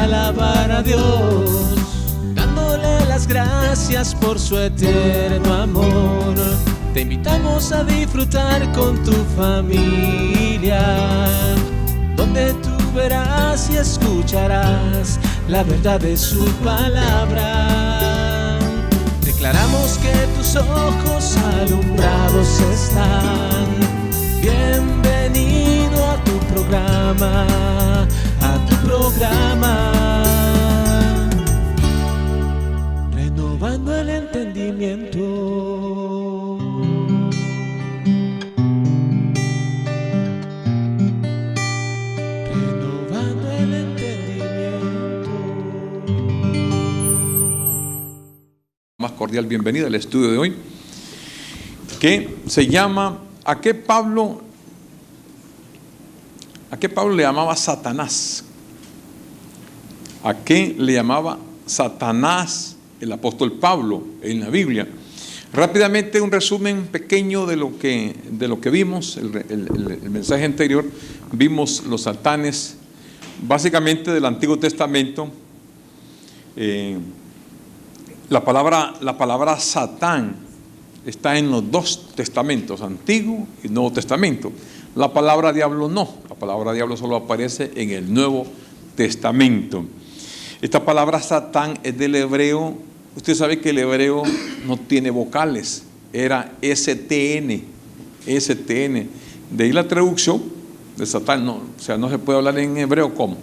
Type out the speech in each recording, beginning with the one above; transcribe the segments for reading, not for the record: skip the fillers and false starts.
alabar a Dios, dándole las gracias por su eterno amor. Te invitamos a disfrutar con tu familia, donde tú verás y escucharás la verdad de su palabra. Declaramos que tus ojos alumbrados están. Bienvenido a tu programa, renovando el entendimiento. Renovando el entendimiento. Más cordial bienvenida al estudio de hoy, que se llama ¿a qué Pablo le llamaba Satanás? ¿A qué le llamaba Satanás el apóstol Pablo en la Biblia? Rápidamente un resumen pequeño de lo que vimos, el mensaje anterior. Vimos los satanes básicamente del Antiguo Testamento. La palabra Satán está en los dos testamentos, Antiguo y Nuevo Testamento. La palabra diablo no, la palabra diablo solo aparece en el Nuevo Testamento. Esta palabra Satán es del hebreo. Usted sabe que el hebreo no tiene vocales, era STN. De ahí la traducción de Satán, no, o sea, no se puede hablar en hebreo como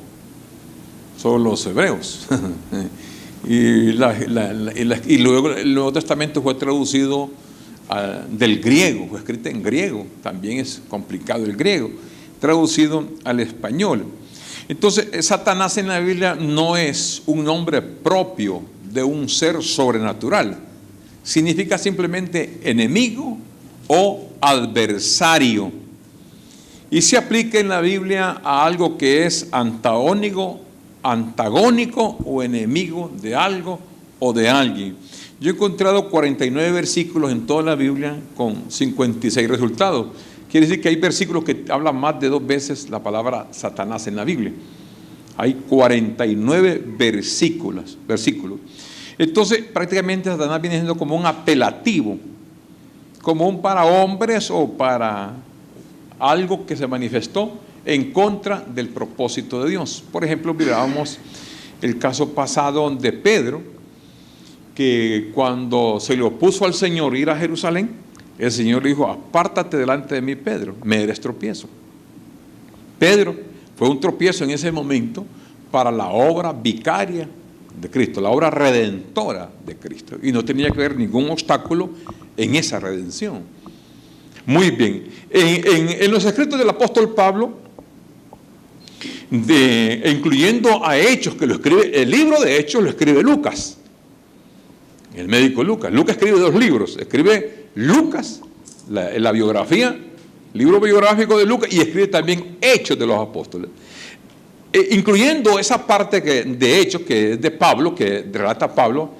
solo los hebreos. Y luego el Nuevo Testamento fue traducido del griego, fue escrito en griego, también es complicado el griego, traducido al español. Entonces, Satanás en la Biblia no es un nombre propio de un ser sobrenatural, significa simplemente enemigo o adversario, y se aplica en la Biblia a algo que es antagónico o enemigo de algo o de alguien. Yo he encontrado 49 versículos en toda la Biblia con 56 resultados. Quiere decir que hay versículos que hablan más de 2 veces la palabra Satanás en la Biblia. Hay 49 versículos. Entonces, prácticamente Satanás viene siendo como un apelativo, como un para hombres o para algo que se manifestó en contra del propósito de Dios. Por ejemplo, mirábamos el caso pasado de Pedro, que cuando se le opuso al Señor ir a Jerusalén, el Señor le dijo: apártate delante de mí, Pedro, me eres tropiezo. Pedro fue un tropiezo en ese momento para la obra vicaria de Cristo, la obra redentora de Cristo, y no tenía que haber ningún obstáculo en esa redención. Muy bien, en los escritos del apóstol Pablo, incluyendo a Hechos, que lo escribe, el libro de Hechos lo escribe Lucas, el médico Lucas. Lucas escribe 2 libros, escribe Lucas, la biografía, libro biográfico de Lucas, y escribe también Hechos de los apóstoles, incluyendo esa parte de Hechos que es de Pablo, que relata Pablo,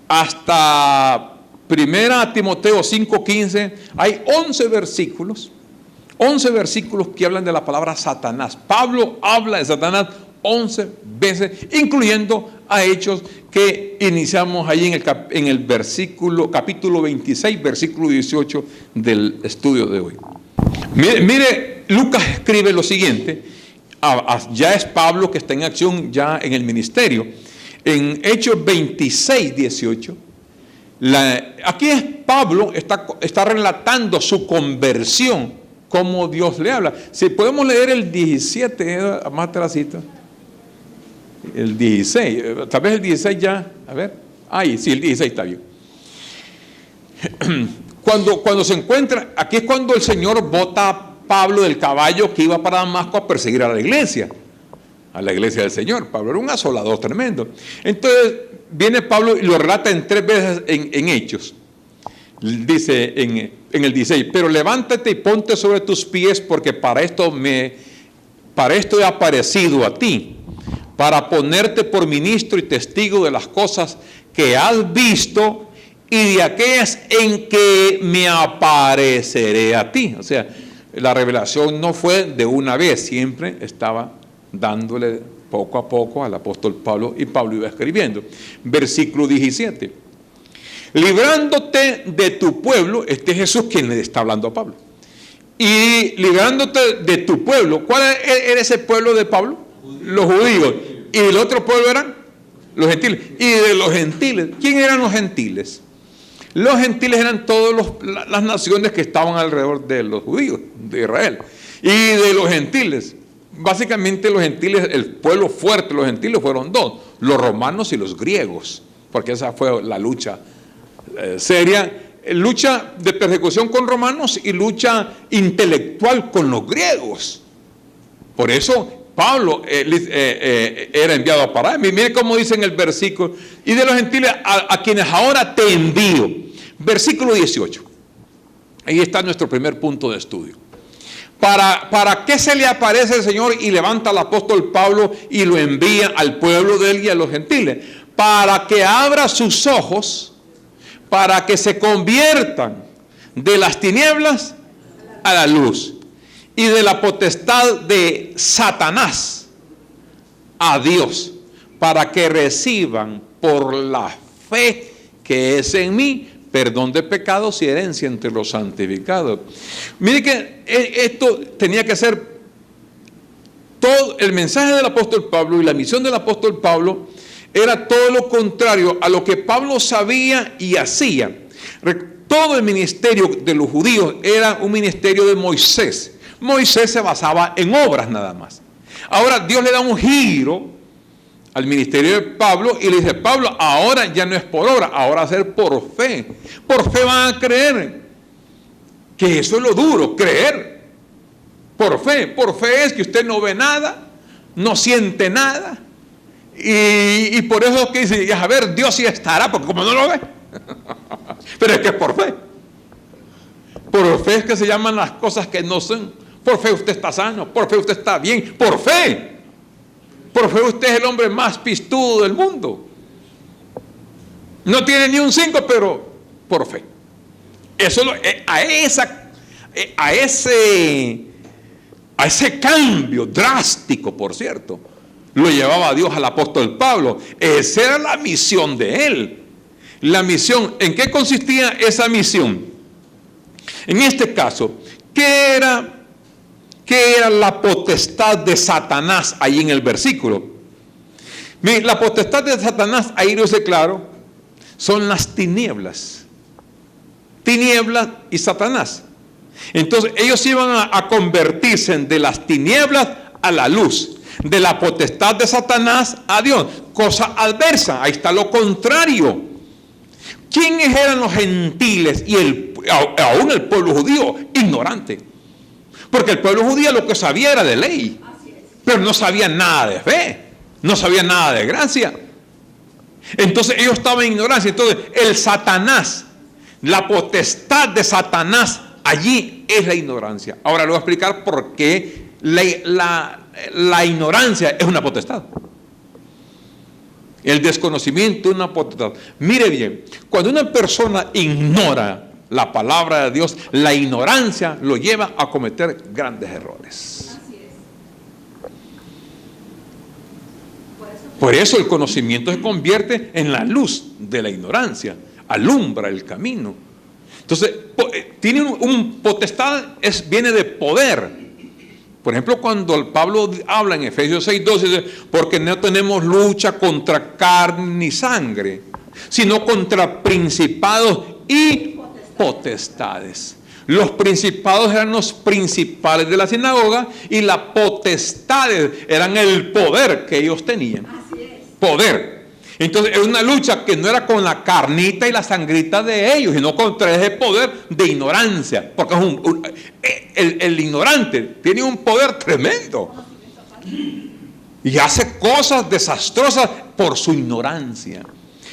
hasta 1 Timoteo 5:15, hay 11 versículos que hablan de la palabra Satanás. Pablo habla de Satanás 11 veces, incluyendo a Hechos que iniciamos ahí en el capítulo 26, versículo 18 del estudio de hoy. Mire, Lucas escribe lo siguiente, ya es Pablo que está en acción ya en el ministerio. En Hechos 26, 18, aquí es Pablo, está relatando su conversión, cómo Dios le habla. Si podemos leer el 17, más atrásito, el 16, tal vez el 16 ya, a ver, ahí, sí, el 16 está bien. Cuando se encuentra, aquí es cuando el Señor bota a Pablo del caballo que iba para Damasco a perseguir a la iglesia del Señor. Pablo era un asolador tremendo. Entonces viene Pablo y lo relata en 3 veces en Hechos. Dice en el 16: pero levántate y ponte sobre tus pies, porque para esto he aparecido a ti, para ponerte por ministro y testigo de las cosas que has visto y de aquellas en que me apareceré a ti. O sea, la revelación no fue de una vez, siempre estaba dándole poco a poco al apóstol Pablo, y Pablo iba escribiendo. Versículo 17. Librándote de tu pueblo, este es Jesús quien le está hablando a Pablo. Y librándote de tu pueblo, ¿cuál era ese pueblo de Pablo? Los judíos. Y el otro pueblo eran los gentiles. Y de los gentiles, ¿quién eran los gentiles? Los gentiles eran todas las naciones que estaban alrededor de los judíos, de Israel. Y de los gentiles, básicamente los gentiles, el pueblo fuerte de los gentiles fueron dos, los romanos y los griegos, porque esa fue la lucha seria, lucha de persecución con romanos y lucha intelectual con los griegos. Por eso Pablo era enviado para allá. Mire cómo dice en el versículo, y de los gentiles a quienes ahora te envío. Versículo 18. Ahí está nuestro primer punto de estudio. ¿Para qué se le aparece el Señor y levanta al apóstol Pablo y lo envía al pueblo de él y a los gentiles? Para que abra sus ojos, para que se conviertan de las tinieblas a la luz y de la potestad de Satanás a Dios, para que reciban por la fe que es en mí perdón de pecados y herencia entre los santificados. Mire que esto tenía que ser todo el mensaje del apóstol Pablo, y la misión del apóstol Pablo era todo lo contrario a lo que Pablo sabía y hacía. Todo el ministerio de los judíos era un ministerio de Moisés. Moisés se basaba en obras nada más. Ahora Dios le da un giro al ministerio de Pablo y le dice: Pablo, ahora ya no es por obra, ahora va a ser por fe. Por fe van a creer. Que eso es lo duro, creer. Por fe es que usted no ve nada, no siente nada. Y por eso es que dice: a ver, Dios sí estará, porque como no lo ve. Pero es que es por fe. Por fe es que se llaman las cosas que no son. Por fe usted está sano, por fe usted está bien, por fe. Por fe usted es el hombre más pistudo del mundo. No tiene ni un 5, pero por fe. Eso a ese cambio drástico, por cierto, lo llevaba Dios al apóstol Pablo. Esa era la misión de él. La misión, ¿en qué consistía esa misión? En este caso, ¿qué era la potestad de Satanás ahí en el versículo? La potestad de Satanás, ahí lo dice claro, son las tinieblas. Tinieblas y Satanás. Entonces ellos iban a convertirse de las tinieblas a la luz, de la potestad de Satanás a Dios. Cosa adversa, ahí está lo contrario. ¿Quiénes eran los gentiles y aún el pueblo judío? Ignorante. Porque el pueblo judío lo que sabía era de ley, pero no sabía nada de fe, no sabía nada de gracia. Entonces ellos estaban en ignorancia. Entonces el Satanás, la potestad de Satanás allí es la ignorancia. Ahora le voy a explicar por qué la ignorancia es una potestad. El desconocimiento es una potestad. Mire bien, cuando una persona ignora la palabra de Dios, la ignorancia lo lleva a cometer grandes errores. Así es. Por eso el conocimiento se convierte en la luz de la ignorancia, alumbra el camino. Entonces, tiene un potestad, viene de poder. Por ejemplo, cuando Pablo habla en Efesios 6:12, dice: porque no tenemos lucha contra carne ni sangre, sino contra principados y potestades. Los principados eran los principales de la sinagoga y las potestades eran el poder que ellos tenían. Así es. Poder. Entonces era una lucha que no era con la carnita y la sangrita de ellos, sino contra ese poder de ignorancia. Porque el ignorante tiene un poder tremendo y hace cosas desastrosas por su ignorancia.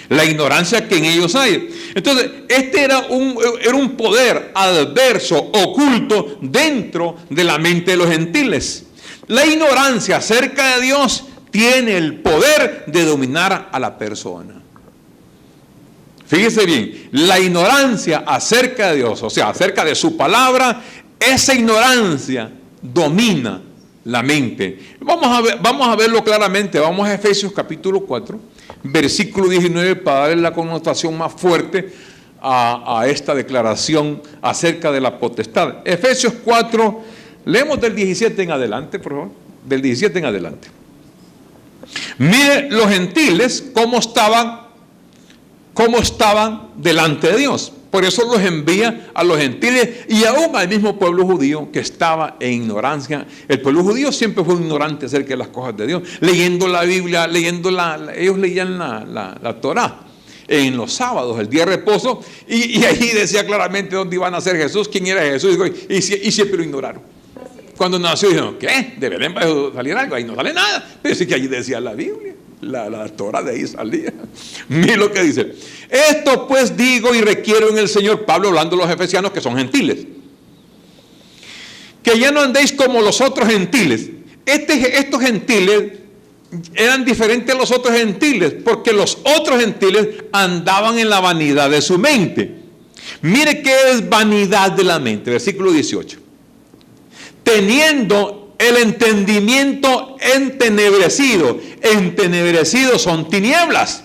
La ignorancia que en ellos hay. Entonces, este era un poder adverso, oculto, dentro de la mente de los gentiles. La ignorancia acerca de Dios tiene el poder de dominar a la persona. Fíjese bien, la ignorancia acerca de Dios, o sea, acerca de su palabra, esa ignorancia domina la mente. Vamos a verlo claramente. Vamos a Efesios capítulo 4, versículo 19, para darle la connotación más fuerte a esta declaración acerca de la potestad. Efesios 4, leemos del 17 en adelante, por favor. Del 17 en adelante. Mire los gentiles cómo estaban delante de Dios. Por eso los envía a los gentiles y aún al mismo pueblo judío que estaba en ignorancia. El pueblo judío siempre fue ignorante acerca de las cosas de Dios. Leyendo la Biblia, ellos leían la Torá en los sábados, el día de reposo, y ahí decía claramente dónde iban a ser Jesús, quién era Jesús, y siempre lo ignoraron. Cuando nació dijeron, ¿qué? ¿De Belén va a salir algo? Ahí no sale nada. Pero sí que allí decía la Biblia. La Torah de ahí salía. Mire lo que dice. Esto pues digo y requiero en el Señor, Pablo hablando de los efesianos que son gentiles, que ya no andéis como los otros gentiles. Estos gentiles eran diferentes a los otros gentiles, porque los otros gentiles andaban en la vanidad de su mente. Mire qué es vanidad de la mente, versículo 18. Teniendo el entendimiento entenebrecido. Entenebrecido son tinieblas.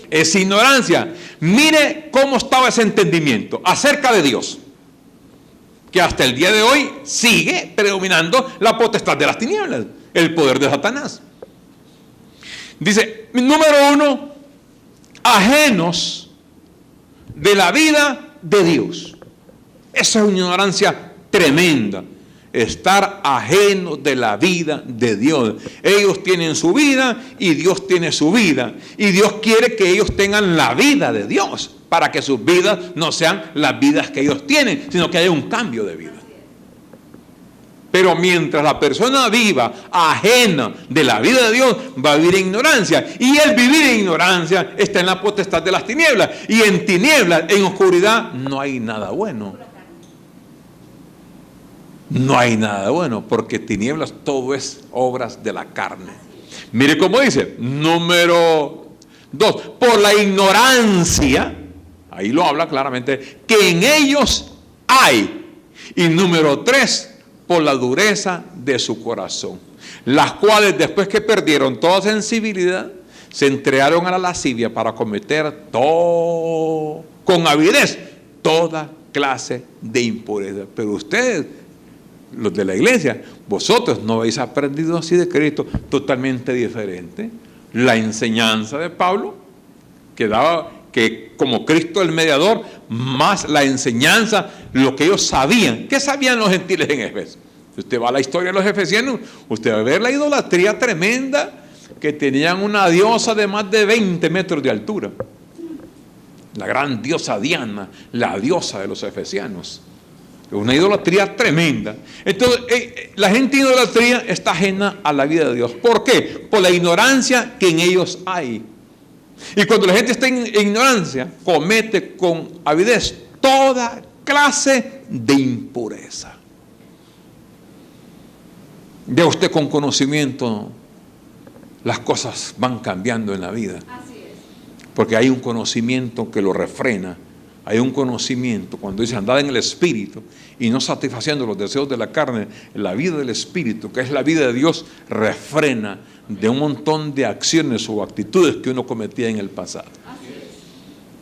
Es ignorancia. Mire cómo estaba ese entendimiento acerca de Dios, que hasta el día de hoy sigue predominando la potestad de las tinieblas, el poder de Satanás. Dice, número 1, ajenos de la vida de Dios. Esa es una ignorancia tremenda. Estar ajenos de la vida de Dios. Ellos tienen su vida y Dios tiene su vida. Y Dios quiere que ellos tengan la vida de Dios, para que sus vidas no sean las vidas que ellos tienen, sino que haya un cambio de vida. Pero mientras la persona viva ajena de la vida de Dios, va a vivir en ignorancia. Y el vivir en ignorancia está en la potestad de las tinieblas. Y en tinieblas, en oscuridad, no hay nada bueno. No hay nada bueno, porque tinieblas todo es obras de la carne. Mire cómo dice, número 2, por la ignorancia, ahí lo habla claramente, que en ellos hay. Y número 3, por la dureza de su corazón, las cuales después que perdieron toda sensibilidad, se entregaron a la lascivia para cometer todo, con avidez, toda clase de impureza. Pero ustedes, los de la iglesia, vosotros no habéis aprendido así de Cristo, totalmente diferente. La enseñanza de Pablo, que daba que como Cristo el mediador, más la enseñanza, lo que ellos sabían. ¿Qué sabían los gentiles en Efesios? Si usted va a la historia de los efesianos, usted va a ver la idolatría tremenda, que tenían una diosa de más de 20 metros de altura. La gran diosa Diana, la diosa de los efesianos. Una idolatría tremenda. Entonces, la gente en idolatría está ajena a la vida de Dios. ¿Por qué? Por la ignorancia que en ellos hay. Y cuando la gente está en ignorancia, comete con avidez toda clase de impureza. Ya usted con conocimiento, las cosas van cambiando en la vida. Así es. Porque hay un conocimiento que lo refrena. Hay un conocimiento, cuando dice andad en el Espíritu y no satisfaciendo los deseos de la carne, la vida del Espíritu, que es la vida de Dios, refrena de un montón de acciones o actitudes que uno cometía en el pasado.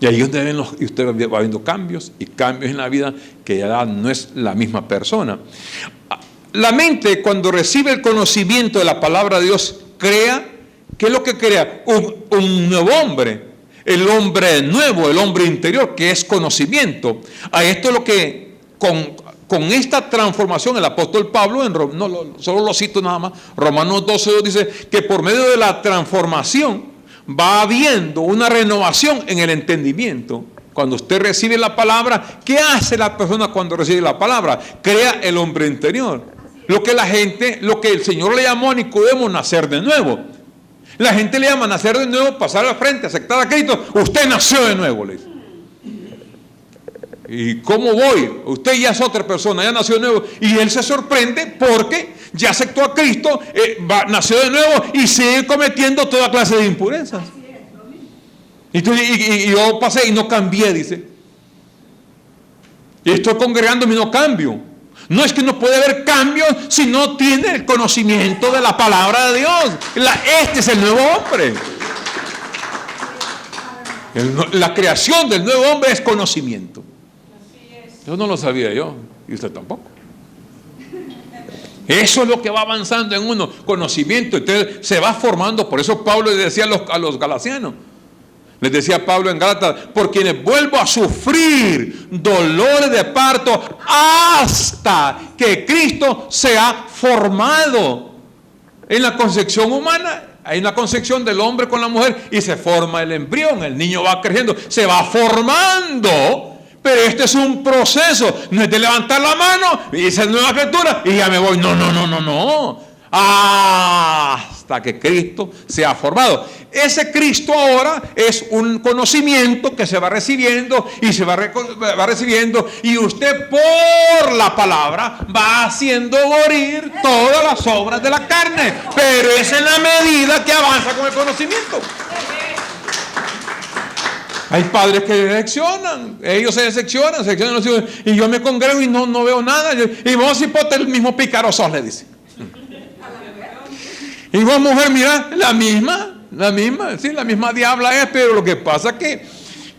Y ahí usted va viendo cambios y cambios en la vida, que ya no es la misma persona. La mente, cuando recibe el conocimiento de la palabra de Dios, crea, ¿qué es lo que crea? Un nuevo hombre. El hombre nuevo, el hombre interior, que es conocimiento. A esto es lo que, con esta transformación, el apóstol Pablo, solo lo cito nada más, Romanos 12 dice que por medio de la transformación va habiendo una renovación en el entendimiento. Cuando usted recibe la palabra, ¿qué hace la persona cuando recibe la palabra? Crea el hombre interior. Lo que el Señor le llamó a Nicodemo nacer de nuevo. La gente le llama nacer de nuevo, pasar al frente, aceptar a Cristo. Usted nació de nuevo, le dice. ¿Y cómo voy? Usted ya es otra persona, ya nació de nuevo. Y él se sorprende porque ya aceptó a Cristo, nació de nuevo y sigue cometiendo toda clase de impurezas. Y yo pasé y no cambié, dice. Y estoy congregándome y no cambio. No es que no puede haber cambios si no tiene el conocimiento de la palabra de Dios. Este es el nuevo hombre. La creación del nuevo hombre es conocimiento. Yo no lo sabía yo, y usted tampoco. Eso es lo que va avanzando en uno, conocimiento. Entonces se va formando. Por eso Pablo le decía a los galatianos, les decía Pablo en Gálatas, por quienes vuelvo a sufrir dolores de parto hasta que Cristo sea formado. En la concepción humana hay una concepción del hombre con la mujer y se forma el embrión, el niño va creciendo, se va formando. Pero este es un proceso, no es de levantar la mano y ser nueva criatura y ya me voy. No. Hasta que Cristo sea formado. Ese Cristo ahora es un conocimiento que se va recibiendo y se va recibiendo, y usted por la palabra va haciendo morir todas las obras de la carne. Pero es en la medida que avanza con el conocimiento. Hay padres que decepcionan, ellos se decepcionan los hijos, y yo me congrego y no veo nada. Y vos, hipote, el mismo pícaro sos, le dice. Y vos, mujer, mira, la misma, sí, la misma diabla es, pero lo que pasa es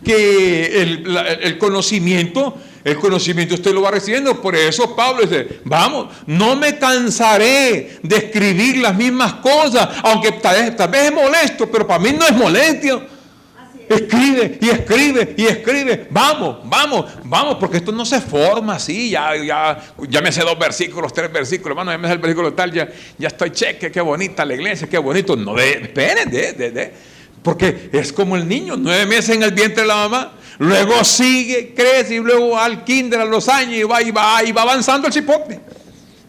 que el conocimiento usted lo va recibiendo. Por eso Pablo dice, vamos, no me cansaré de escribir las mismas cosas, aunque tal vez es molesto, pero para mí no es molestia. Escribe y escribe y escribe. Vamos, porque esto no se forma así. Ya me sé 2 versículos, 3 versículos, hermano, ya me sé el versículo tal, ya estoy cheque, qué bonita la iglesia, qué bonito. No, esperen, porque es como el niño, 9 meses en el vientre de la mamá, luego sigue, crece y luego al kinder a los años y va avanzando el chipote.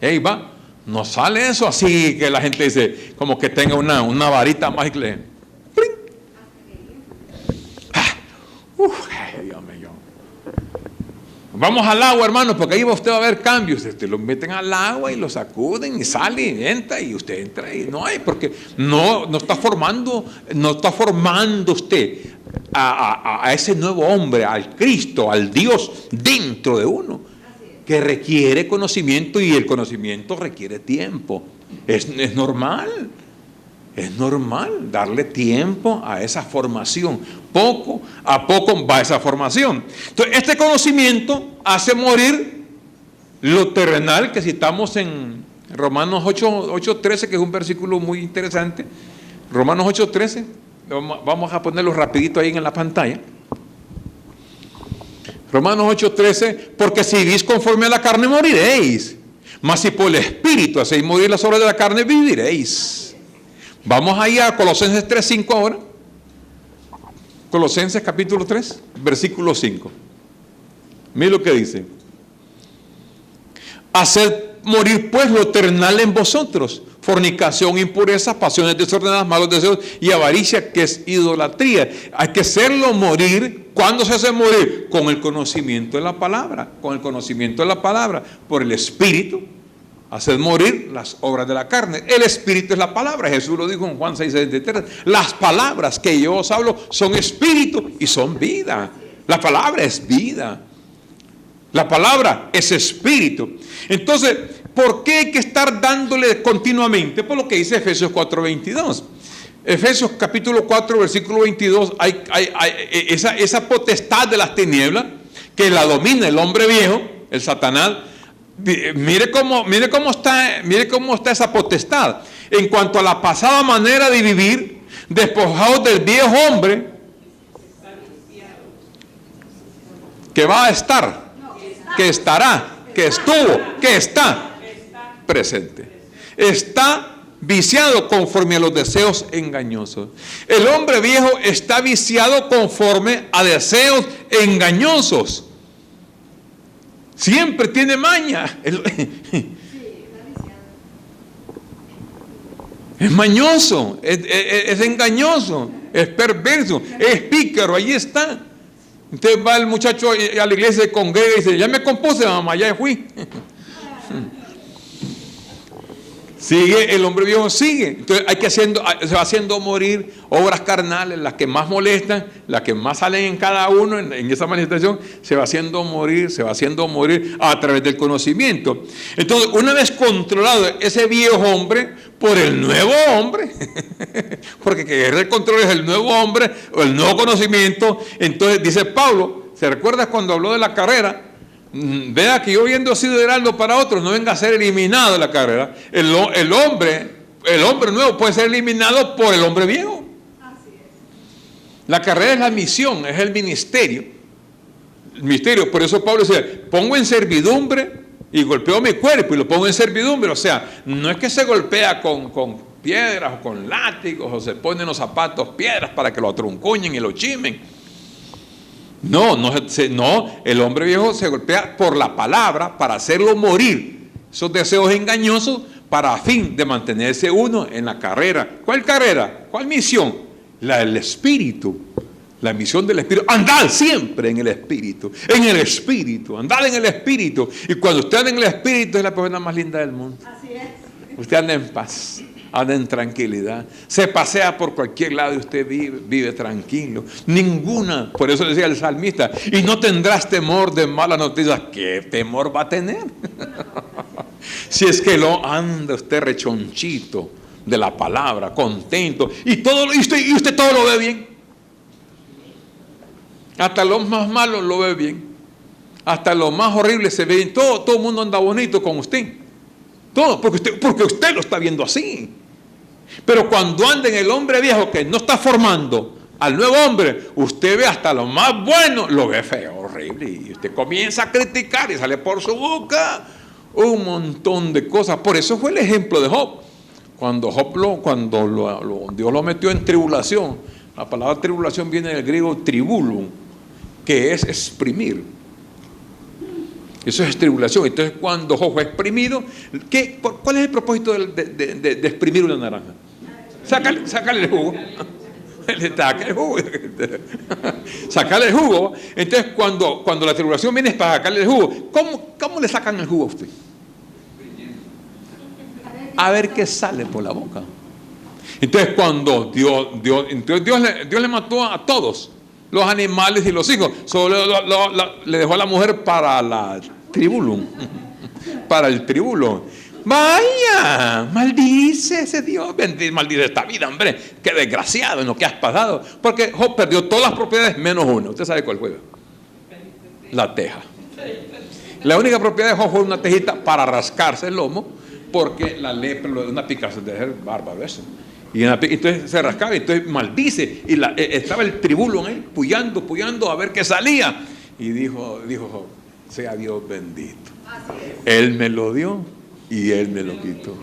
Ahí va. No sale eso así que la gente dice, como que tenga una varita mágica. Dios mío. Vamos al agua, hermano, porque ahí usted va a ver cambios. Usted lo meten al agua y lo sacuden y sale y entra, y usted entra y no hay, porque no está formando usted a ese nuevo hombre, al Cristo, al Dios dentro de uno, que requiere conocimiento, y el conocimiento requiere tiempo. Es normal. Es normal darle tiempo a esa formación. Poco a poco va esa formación. Entonces, este conocimiento hace morir lo terrenal, que citamos en Romanos 8:13, que es un versículo muy interesante. Romanos 8:13, vamos a ponerlo rapidito ahí en la pantalla. Romanos 8:13, porque si vivís conforme a la carne moriréis, mas si por el Espíritu hacéis morir las obras de la carne, viviréis. Vamos ahí a Colosenses 3:5 ahora. Colosenses capítulo 3, versículo 5. Mire lo que dice. Haced morir pues lo terrenal en vosotros: fornicación, impureza, pasiones desordenadas, malos deseos y avaricia, que es idolatría. Hay que hacerlo morir. ¿Cuándo se hace morir? Con el conocimiento de la palabra. Con el conocimiento de la palabra. Por el Espíritu. Hacer morir las obras de la carne. El Espíritu es la palabra. Jesús lo dijo en Juan 6:63. Las palabras que yo os hablo son espíritu y son vida. La palabra es vida. La palabra es espíritu. Entonces, ¿por qué hay que estar dándole continuamente? Por lo que dice Efesios 4:22. Efesios capítulo 4, versículo 22. Hay esa potestad de las tinieblas que la domina el hombre viejo, el Satanás. Mire cómo está esa potestad. En cuanto a la pasada manera de vivir, despojados del viejo hombre, que va a estar, que estará, que estuvo, que está presente. Está viciado conforme a los deseos engañosos. El hombre viejo está viciado conforme a deseos engañosos. Siempre tiene maña. Es mañoso, es engañoso, es perverso, es pícaro. Ahí está. Entonces va el muchacho a la iglesia, se congrega y dice: ya me compuse, mamá, ya fui. Sigue, el hombre viejo sigue. Entonces se va haciendo morir obras carnales, las que más molestan, las que más salen en cada uno, en esa manifestación, se va haciendo morir a través del conocimiento. Entonces, una vez controlado ese viejo hombre por el nuevo hombre, porque que el control es el nuevo hombre o el nuevo conocimiento, entonces dice Pablo, ¿se recuerda cuando habló de la carrera? Vea que yo, habiendo sido heraldo para otros, no venga a ser eliminado de la carrera. El hombre nuevo puede ser eliminado por el hombre viejo. Así es. La carrera es la misión, es el ministerio. El misterio, por eso Pablo dice, pongo en servidumbre y golpeo mi cuerpo y lo pongo en servidumbre. O sea, no es que se golpea con piedras o con látigos o se ponen los zapatos piedras para que lo atruncuñen y lo chimen. No, el hombre viejo se golpea por la palabra para hacerlo morir. Esos deseos engañosos para a fin de mantenerse uno en la carrera. ¿Cuál carrera? ¿Cuál misión? La del Espíritu. La misión del Espíritu. Andad siempre en el Espíritu. En el Espíritu. Andad en el Espíritu. Y cuando usted anda en el Espíritu es la persona más linda del mundo. Así es. Usted anda en paz. Anda en tranquilidad, se pasea por cualquier lado y usted vive tranquilo. Ninguna, por eso decía el salmista, y no tendrás temor de malas noticias. ¿Qué temor va a tener? Si es que lo anda usted rechonchito de la palabra, contento, y usted todo lo ve bien. Hasta lo más malo lo ve bien. Hasta lo más horrible se ve bien. Todo el mundo anda bonito con usted. Todo, porque usted lo está viendo así. Pero cuando anda en el hombre viejo que no está formando al nuevo hombre, usted ve hasta lo más bueno, lo ve feo, horrible. Y usted comienza a criticar y sale por su boca un montón de cosas. Por eso fue el ejemplo de Job. Cuando Dios lo metió en tribulación, la palabra tribulación viene del griego tribulum, que es exprimir. Eso es tribulación. Entonces, cuando Job fue exprimido, ¿cuál es el propósito de exprimir una naranja? Sácale el jugo. Sacarle el jugo. Entonces, cuando la tribulación viene es para sacarle el jugo. ¿Cómo le sacan el jugo a usted? A ver qué sale por la boca. Entonces, cuando Dios le mató a todos los animales y los hijos, solo le dejó a la mujer para la tribulum, para el tribulo. Vaya, maldice ese Dios, maldice esta vida, hombre, qué desgraciado en lo que has pasado, porque Job perdió todas las propiedades menos una. ¿Usted sabe cuál fue? La teja. La única propiedad de Job fue una tejita para rascarse el lomo, porque la lepra, una picazón de ser bárbaro eso. Y entonces se rascaba y entonces maldice. Y estaba el tribulo en él, puyando a ver qué salía. Y dijo Job, sea Dios bendito. Él me lo dio y Él me lo quitó.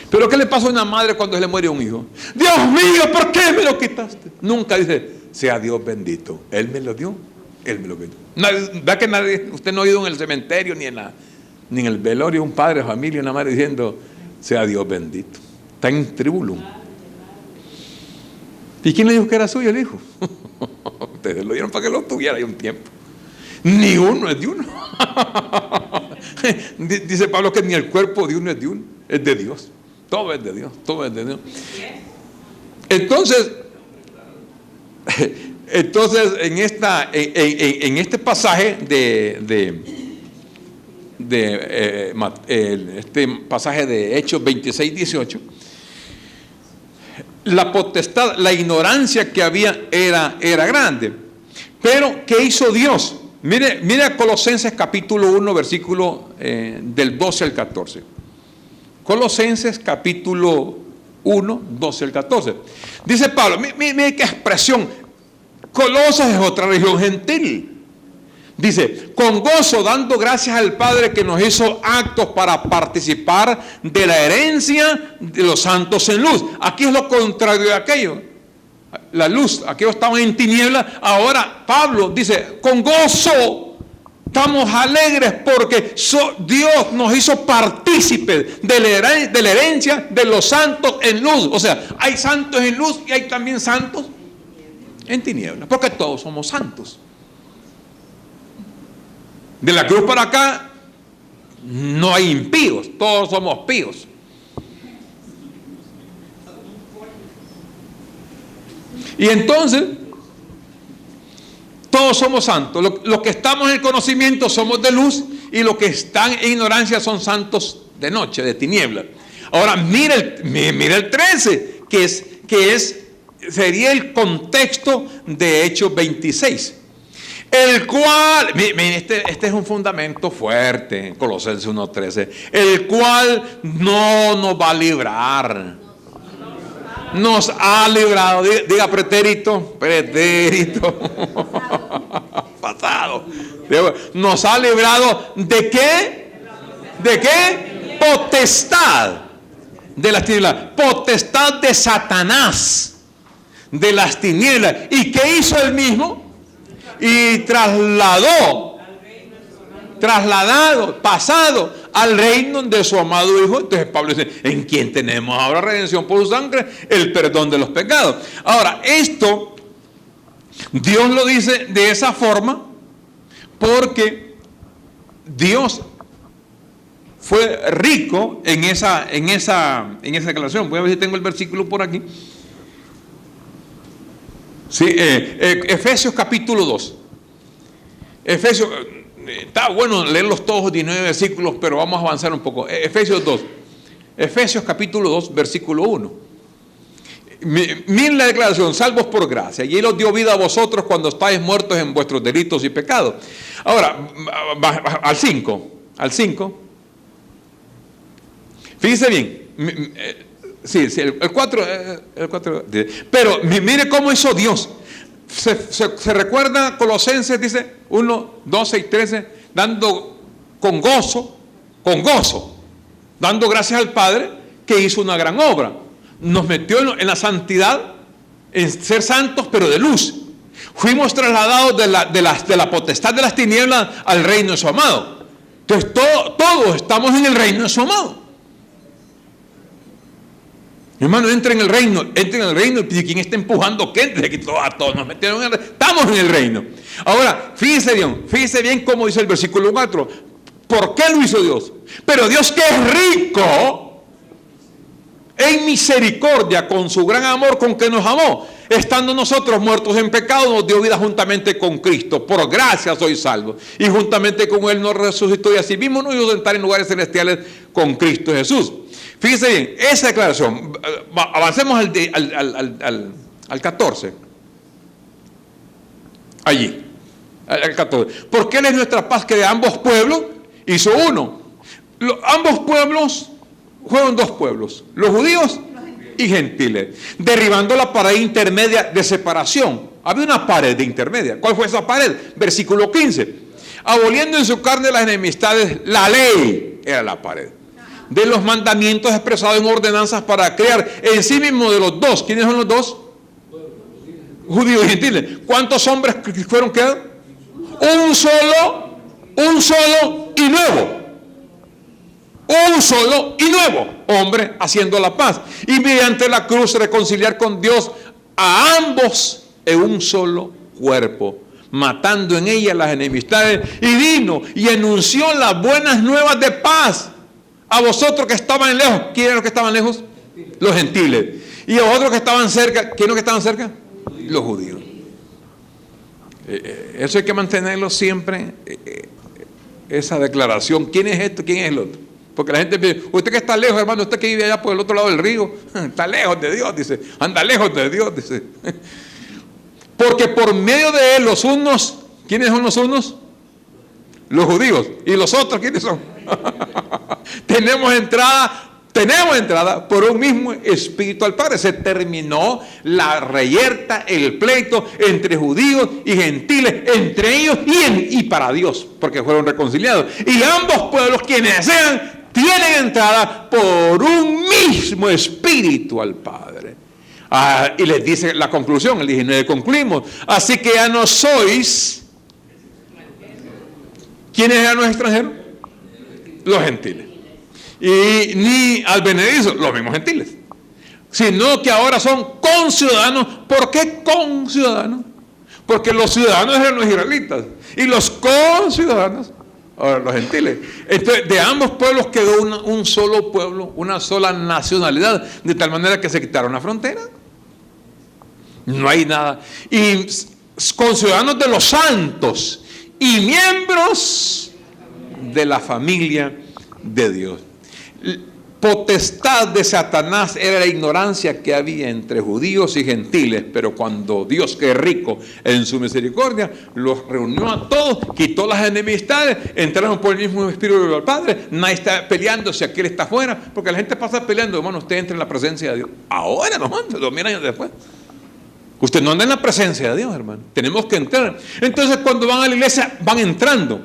Pero ¿qué le pasa a una madre cuando se le muere un hijo? Dios mío, ¿por qué me lo quitaste? Nunca dice, sea Dios bendito. Él me lo dio, Él me lo quitó. ¿Verdad que usted no ha ido en el cementerio ni en el velorio un padre, familia, una madre diciendo, sea Dios bendito? Está en tribulum. ¿Y quién le dijo que era suyo el hijo? Ustedes lo dieron para que lo tuviera ahí un tiempo. Ni uno es de uno. Dice Pablo que ni el cuerpo de uno es de uno, es de Dios. Todo es de Dios, todo es de Dios. Entonces en este pasaje este pasaje de Hechos 26-18, la potestad, la ignorancia que había era grande. Pero ¿qué hizo Dios? Mire Colosenses capítulo 1, versículo del 12 al 14. Colosenses capítulo 1, 12 al 14. Dice Pablo, mire qué expresión. Colosas es otra región gentil. Dice, con gozo dando gracias al Padre que nos hizo actos para participar de la herencia de los santos en luz. Aquí es lo contrario de aquello. La luz, aquellos estaban en tinieblas. Ahora Pablo dice, con gozo estamos alegres porque Dios nos hizo partícipes de la herencia de los santos en luz. O sea, hay santos en luz y hay también santos en tinieblas, porque todos somos santos. De la cruz para acá no hay impíos, todos somos píos. Y entonces, todos somos santos. Los que estamos en el conocimiento somos de luz, y los que están en ignorancia son santos de noche, de tiniebla. Ahora, mira el 13, sería el contexto de Hechos 26. El cual, este es un fundamento fuerte, Colosenses 1:13, el cual no nos va a librar. Nos ha librado, diga pretérito, pasado. Nos ha librado ¿de qué? ¿De qué? Potestad de las tinieblas, potestad de Satanás, de las tinieblas. ¿Y qué hizo él mismo? Y trasladado, pasado al reino de su amado Hijo. Entonces Pablo dice, ¿en quién tenemos ahora redención por su sangre? El perdón de los pecados. Ahora, esto Dios lo dice de esa forma porque Dios fue rico en esa declaración. Voy a ver si tengo el versículo por aquí. Sí, Efesios capítulo 2. Efesios, está bueno leerlos todos 19 versículos, pero vamos a avanzar un poco. Efesios 2. Efesios capítulo 2, versículo 1. Miren la declaración: salvos por gracia, y Él os dio vida a vosotros cuando estáis muertos en vuestros delitos y pecados. Ahora, al 5. Fíjense bien. Sí, el 4. Pero mire cómo hizo Dios. Se recuerda Colosenses, dice 1, 12 y 13, dando con gozo, dando gracias al Padre que hizo una gran obra. Nos metió en la santidad, en ser santos, pero de luz. Fuimos trasladados de la potestad de las tinieblas al reino de su amado. Entonces todos estamos en el reino de su amado. Hermano, entre en el reino, y quien está empujando, que entre, aquí todos nos metieron en el reino. Estamos en el reino. Ahora, fíjese bien cómo dice el versículo 4. ¿Por qué lo hizo Dios? Pero Dios, que es rico en misericordia, con su gran amor con que nos amó, estando nosotros muertos en pecado, nos dio vida juntamente con Cristo. Por gracia sois salvos, y juntamente con Él nos resucitó, y así mismo nos hizo sentar en lugares celestiales con Cristo Jesús. Fíjense bien, esa declaración. Avancemos al 14. Allí, al 14. Porque Él es nuestra paz, que de ambos pueblos hizo uno. Ambos pueblos fueron dos pueblos, los judíos y gentiles, derribando la pared intermedia de separación. Había una pared de intermedia. ¿Cuál fue esa pared? Versículo 15. Aboliendo en su carne las enemistades, la ley era la pared de los mandamientos expresados en ordenanzas, para crear en sí mismo de los dos. ¿Quiénes son los dos? Judíos y gentiles. ¿Cuántos hombres fueron creados? Un solo y nuevo. Un solo y nuevo hombre, haciendo la paz, y mediante la cruz reconciliar con Dios a ambos en un solo cuerpo, matando en ella las enemistades, y vino y anunció las buenas nuevas de paz a vosotros que estaban lejos. ¿Quiénes eran los que estaban lejos? Los gentiles. Y a vosotros que estaban cerca. ¿Quiénes los que estaban cerca? Los judíos. Eso hay que mantenerlo siempre, esa declaración. ¿Quién es esto? ¿Quién es el otro? Porque la gente dice, usted que está lejos, hermano, usted que vive allá por el otro lado del río, está lejos de Dios, dice. Anda lejos de Dios, dice. Porque por medio de Él los unos, ¿quiénes son los unos? Los judíos. ¿Y los otros quiénes son? Tenemos entrada por un mismo espíritu al Padre. Se terminó la reyerta, el pleito entre judíos y gentiles, entre ellos y para Dios, porque fueron reconciliados. Y ambos pueblos, quienes sean, tienen entrada por un mismo espíritu al Padre. Y les dice la conclusión, el 19, concluimos. Así que ya no sois. ¿Quiénes eran los extranjeros? Los gentiles. Y ni advenedizos, los mismos gentiles, sino que ahora son conciudadanos. ¿Por qué conciudadanos? Porque los ciudadanos eran los israelitas y los conciudadanos, ahora los gentiles. Entonces, de ambos pueblos quedó un solo pueblo, una sola nacionalidad, de tal manera que se quitaron la frontera. No hay nada. Y conciudadanos de los santos y miembros de la familia de Dios. Potestad de Satanás era la ignorancia que había entre judíos y gentiles, pero cuando Dios, que es rico en su misericordia, los reunió a todos, quitó las enemistades, entraron por el mismo espíritu del Padre. Nadie está peleando si aquel está afuera, porque la gente pasa peleando. Hermano, usted entra en la presencia de Dios ahora, no antes, 2000 años después. Usted no anda en la presencia de Dios, hermano. Tenemos que entrar. Entonces, cuando van a la iglesia, van entrando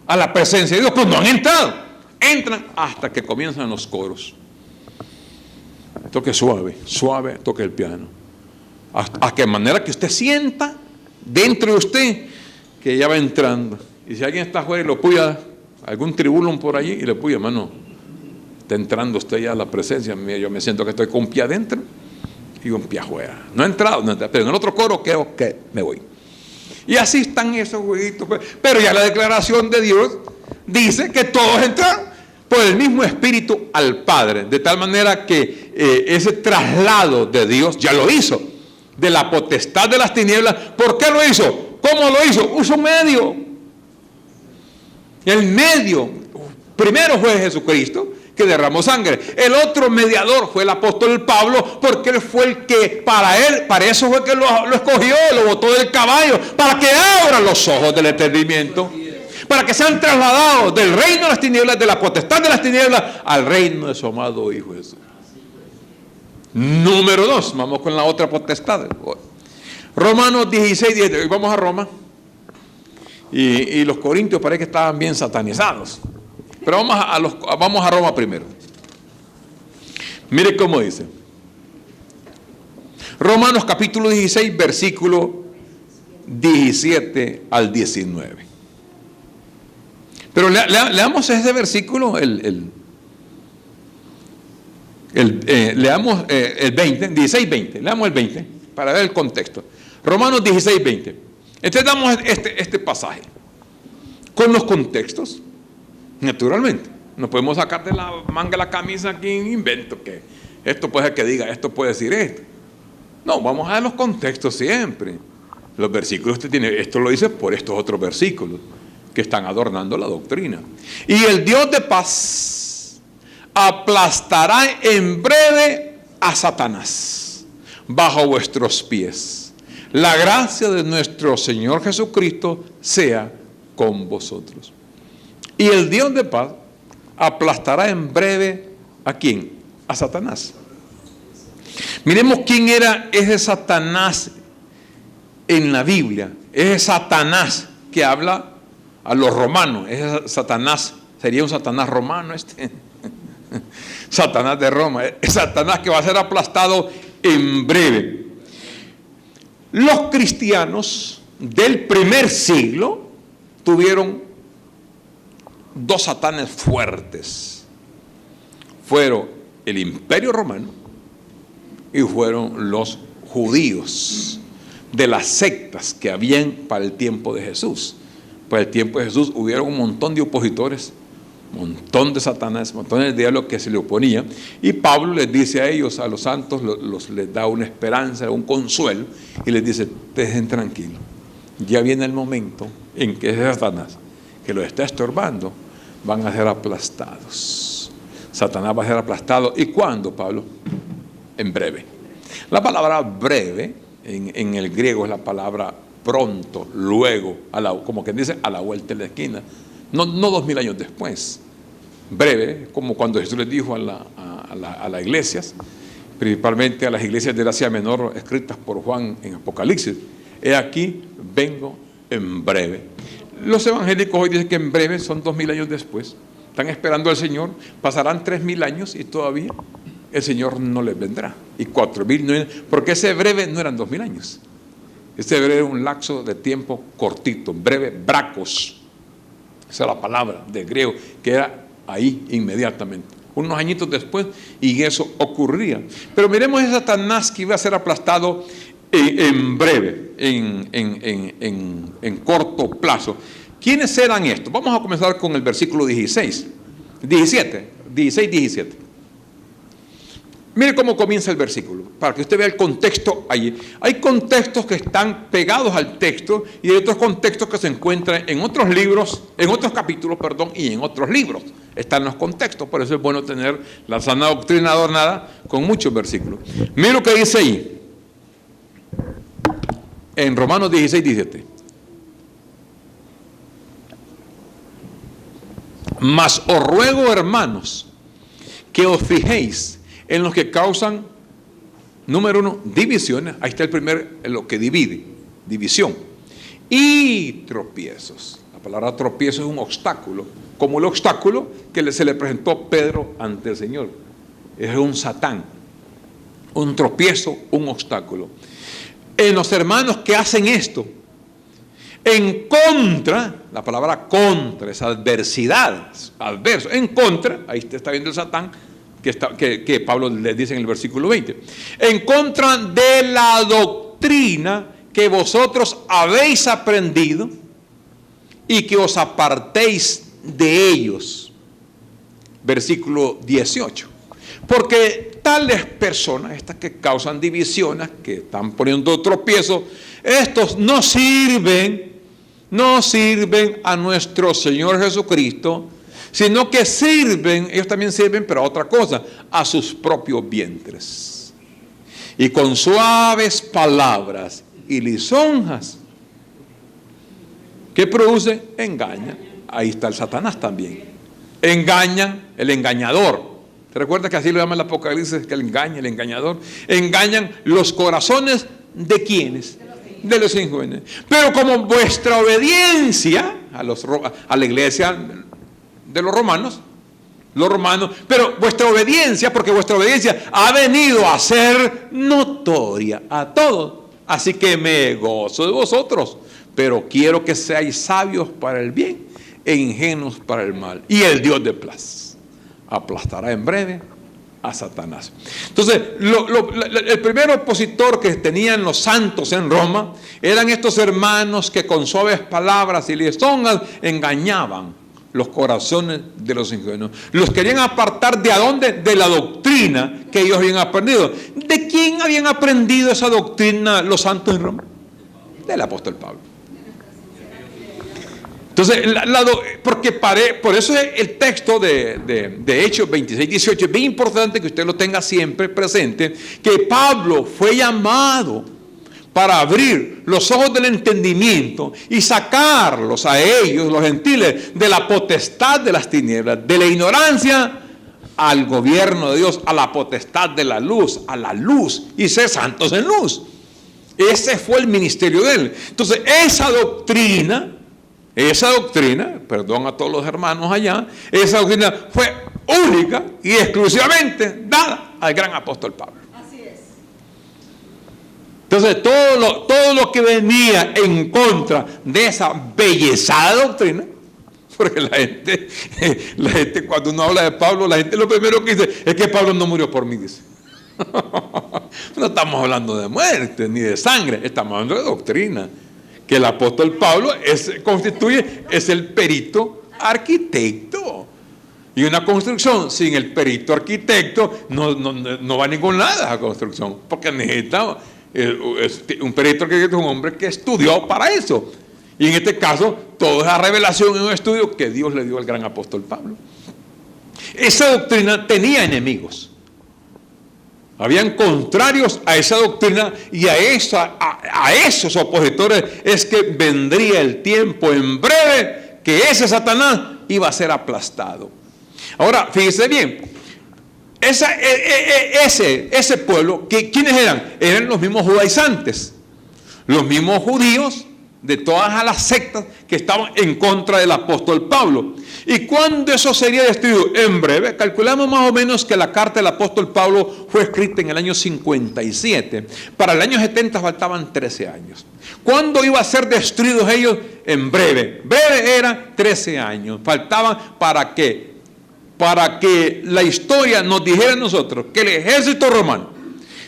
a la presencia de Dios, pues no han entrado. Entran hasta que comienzan los coros. Toque suave, suave, toque el piano. A que manera que usted sienta dentro de usted que ya va entrando. Y si alguien está afuera y lo puya, algún tribulón por allí y le puya, hermano, está entrando usted ya a la presencia mía. Yo me siento que estoy con un pie adentro y un pie afuera. No he entrado, pero en el otro coro creo que me voy. Y así están esos jueguitos. Pero ya la declaración de Dios dice que todos entran por el mismo espíritu al Padre, de tal manera que ese traslado de Dios ya lo hizo, de la potestad de las tinieblas. ¿Por qué lo hizo? ¿Cómo lo hizo? Usó un medio. El medio primero fue Jesucristo, que derramó sangre. El otro mediador fue el apóstol Pablo, porque él fue el que, para eso fue que lo escogió, lo botó del caballo, para que abra los ojos del entendimiento, para que sean trasladados del reino de las tinieblas, de la potestad de las tinieblas, al reino de su amado Hijo Jesús. Número 2, vamos con la otra potestad. Romanos 16, 10, vamos a Roma. Y los corintios parece que estaban bien satanizados. Pero vamos a Roma primero. Mire cómo dice. Romanos capítulo 16, versículo 17 al 19. Pero leamos ese versículo, leamos el 20, 16, 20. Leamos el 20 para ver el contexto. Romanos 16, 20. Entonces damos este pasaje con los contextos. Naturalmente, no podemos sacar de la manga de la camisa aquí un invento que esto puede ser que diga, esto puede decir esto. No, vamos a ver los contextos siempre. Los versículos usted tiene, esto lo dice por estos otros versículos que están adornando la doctrina. Y el Dios de paz aplastará en breve a Satanás bajo vuestros pies. La gracia de nuestro Señor Jesucristo sea con vosotros. Y el Dios de paz aplastará en breve ¿a quién? A Satanás. Miremos quién era ese Satanás en la Biblia. Ese Satanás que habla a los romanos. Ese Satanás sería un Satanás romano Satanás de Roma. Satanás que va a ser aplastado en breve. Los cristianos del primer siglo tuvieron dos satanes fuertes. Fueron el Imperio Romano y fueron los judíos de las sectas que habían para el tiempo de Jesús. Para el tiempo de Jesús hubieron un montón de opositores, un montón de satanás, un montón de diablos que se le oponían. Y Pablo les dice a ellos, a los santos, les da una esperanza, un consuelo, y les dice, dejen tranquilos. Ya viene el momento en que ese Satanás que los está estorbando van a ser aplastados. Satanás va a ser aplastado. ¿Y cuándo, Pablo? En breve. La palabra breve en el griego es la palabra pronto, luego, como quien dice, a la vuelta de la esquina. No 2000 años después. Breve, como cuando Jesús les dijo a las iglesias, principalmente a las iglesias de Asia Menor, escritas por Juan en Apocalipsis. He aquí, vengo en breve. Los evangélicos hoy dicen que en breve son 2000 años después. Están esperando al Señor, pasarán 3000 años y todavía el Señor no les vendrá. Y 4000 no, porque ese breve no eran 2000 años. Ese breve era un lapso de tiempo cortito, breve, bracos. Esa es la palabra del griego, que era ahí inmediatamente. Unos añitos después, y eso ocurría. Pero miremos ese Satanás que iba a ser aplastado en breve, en corto plazo. ¿Quiénes eran estos? Vamos a comenzar con el versículo 17. Mire cómo comienza el versículo, para que usted vea el contexto allí. Hay contextos que están pegados al texto y hay otros contextos que se encuentran en otros libros, en otros capítulos, perdón, y en otros libros. Están los contextos, por eso es bueno tener la sana doctrina adornada con muchos versículos. Mire lo que dice ahí, en Romanos 16, 17. Mas os ruego, hermanos, que os fijéis en los que causan, número 1, divisiones. Ahí está el primer, lo que divide, división. Y tropiezos. La palabra tropiezo es un obstáculo, como el obstáculo que se le presentó Pedro ante el Señor. Es un Satán, un tropiezo, un obstáculo. En los hermanos que hacen esto, en contra, la palabra contra es adversidad, adverso, en contra, ahí usted está viendo el Satán, que Pablo le dice en el versículo 20, en contra de la doctrina que vosotros habéis aprendido y que os apartéis de ellos. Versículo 18. Porque tales personas, estas que causan divisiones, que están poniendo tropiezo, estos no sirven a nuestro Señor Jesucristo, sino que sirven, ellos también sirven, pero a otra cosa, a sus propios vientres. Y con suaves palabras y lisonjas, ¿qué produce? Engaña. Ahí está el Satanás también. Engañan, el engañador. ¿Te recuerdas que así lo llama el Apocalipsis, que el engaña, el engañador? Engañan los corazones de ¿quiénes? De los injusticios. Pero como vuestra obediencia a la iglesia de los romanos, pero vuestra obediencia, porque vuestra obediencia ha venido a ser notoria a todos, así que me gozo de vosotros, pero quiero que seáis sabios para el bien e ingenuos para el mal, y el Dios de paz aplastará en breve a Satanás. Entonces, el primer opositor que tenían los santos en Roma eran estos hermanos que con suaves palabras y lisonjas engañaban los corazones de los ingenuos. Los querían apartar ¿de dónde? De la doctrina que ellos habían aprendido. ¿De quién habían aprendido esa doctrina los santos en Roma? Del apóstol Pablo. Entonces, por eso el texto de Hechos 26, 18 es bien importante que usted lo tenga siempre presente, que Pablo fue llamado para abrir los ojos del entendimiento y sacarlos a ellos, los gentiles, de la potestad de las tinieblas, de la ignorancia al gobierno de Dios, a la potestad de la luz, a la luz, y ser santos en luz. Ese fue el ministerio de él. Entonces, esa doctrina, perdón a todos los hermanos allá, esa doctrina fue única y exclusivamente dada al gran apóstol Pablo. Entonces, todo lo que venía en contra de esa bellezada doctrina, porque la gente cuando uno habla de Pablo, la gente lo primero que dice es que Pablo no murió por mí, dice. No estamos hablando de muerte ni de sangre, estamos hablando de doctrina. Que el apóstol Pablo es el perito arquitecto. Y una construcción sin el perito arquitecto no va a ningún lado esa construcción, porque necesita un perito arquitecto, un hombre que estudió para eso. Y en este caso, toda esa revelación es un estudio que Dios le dio al gran apóstol Pablo. Esa doctrina tenía enemigos. Habían contrarios a esa doctrina, y a esos opositores es que vendría el tiempo en breve que ese Satanás iba a ser aplastado. Ahora, fíjese bien, ese pueblo, ¿quiénes eran? Eran los mismos judaizantes, los mismos judíos de todas las sectas que estaban en contra del apóstol Pablo. ¿Y cuándo eso sería destruido? En breve. Calculamos más o menos que la carta del apóstol Pablo fue escrita en el año 57. Para el año 70 faltaban 13 años. ¿Cuándo iba a ser destruidos ellos? En breve. Breve era 13 años. Faltaban para que la historia nos dijera a nosotros que el ejército romano,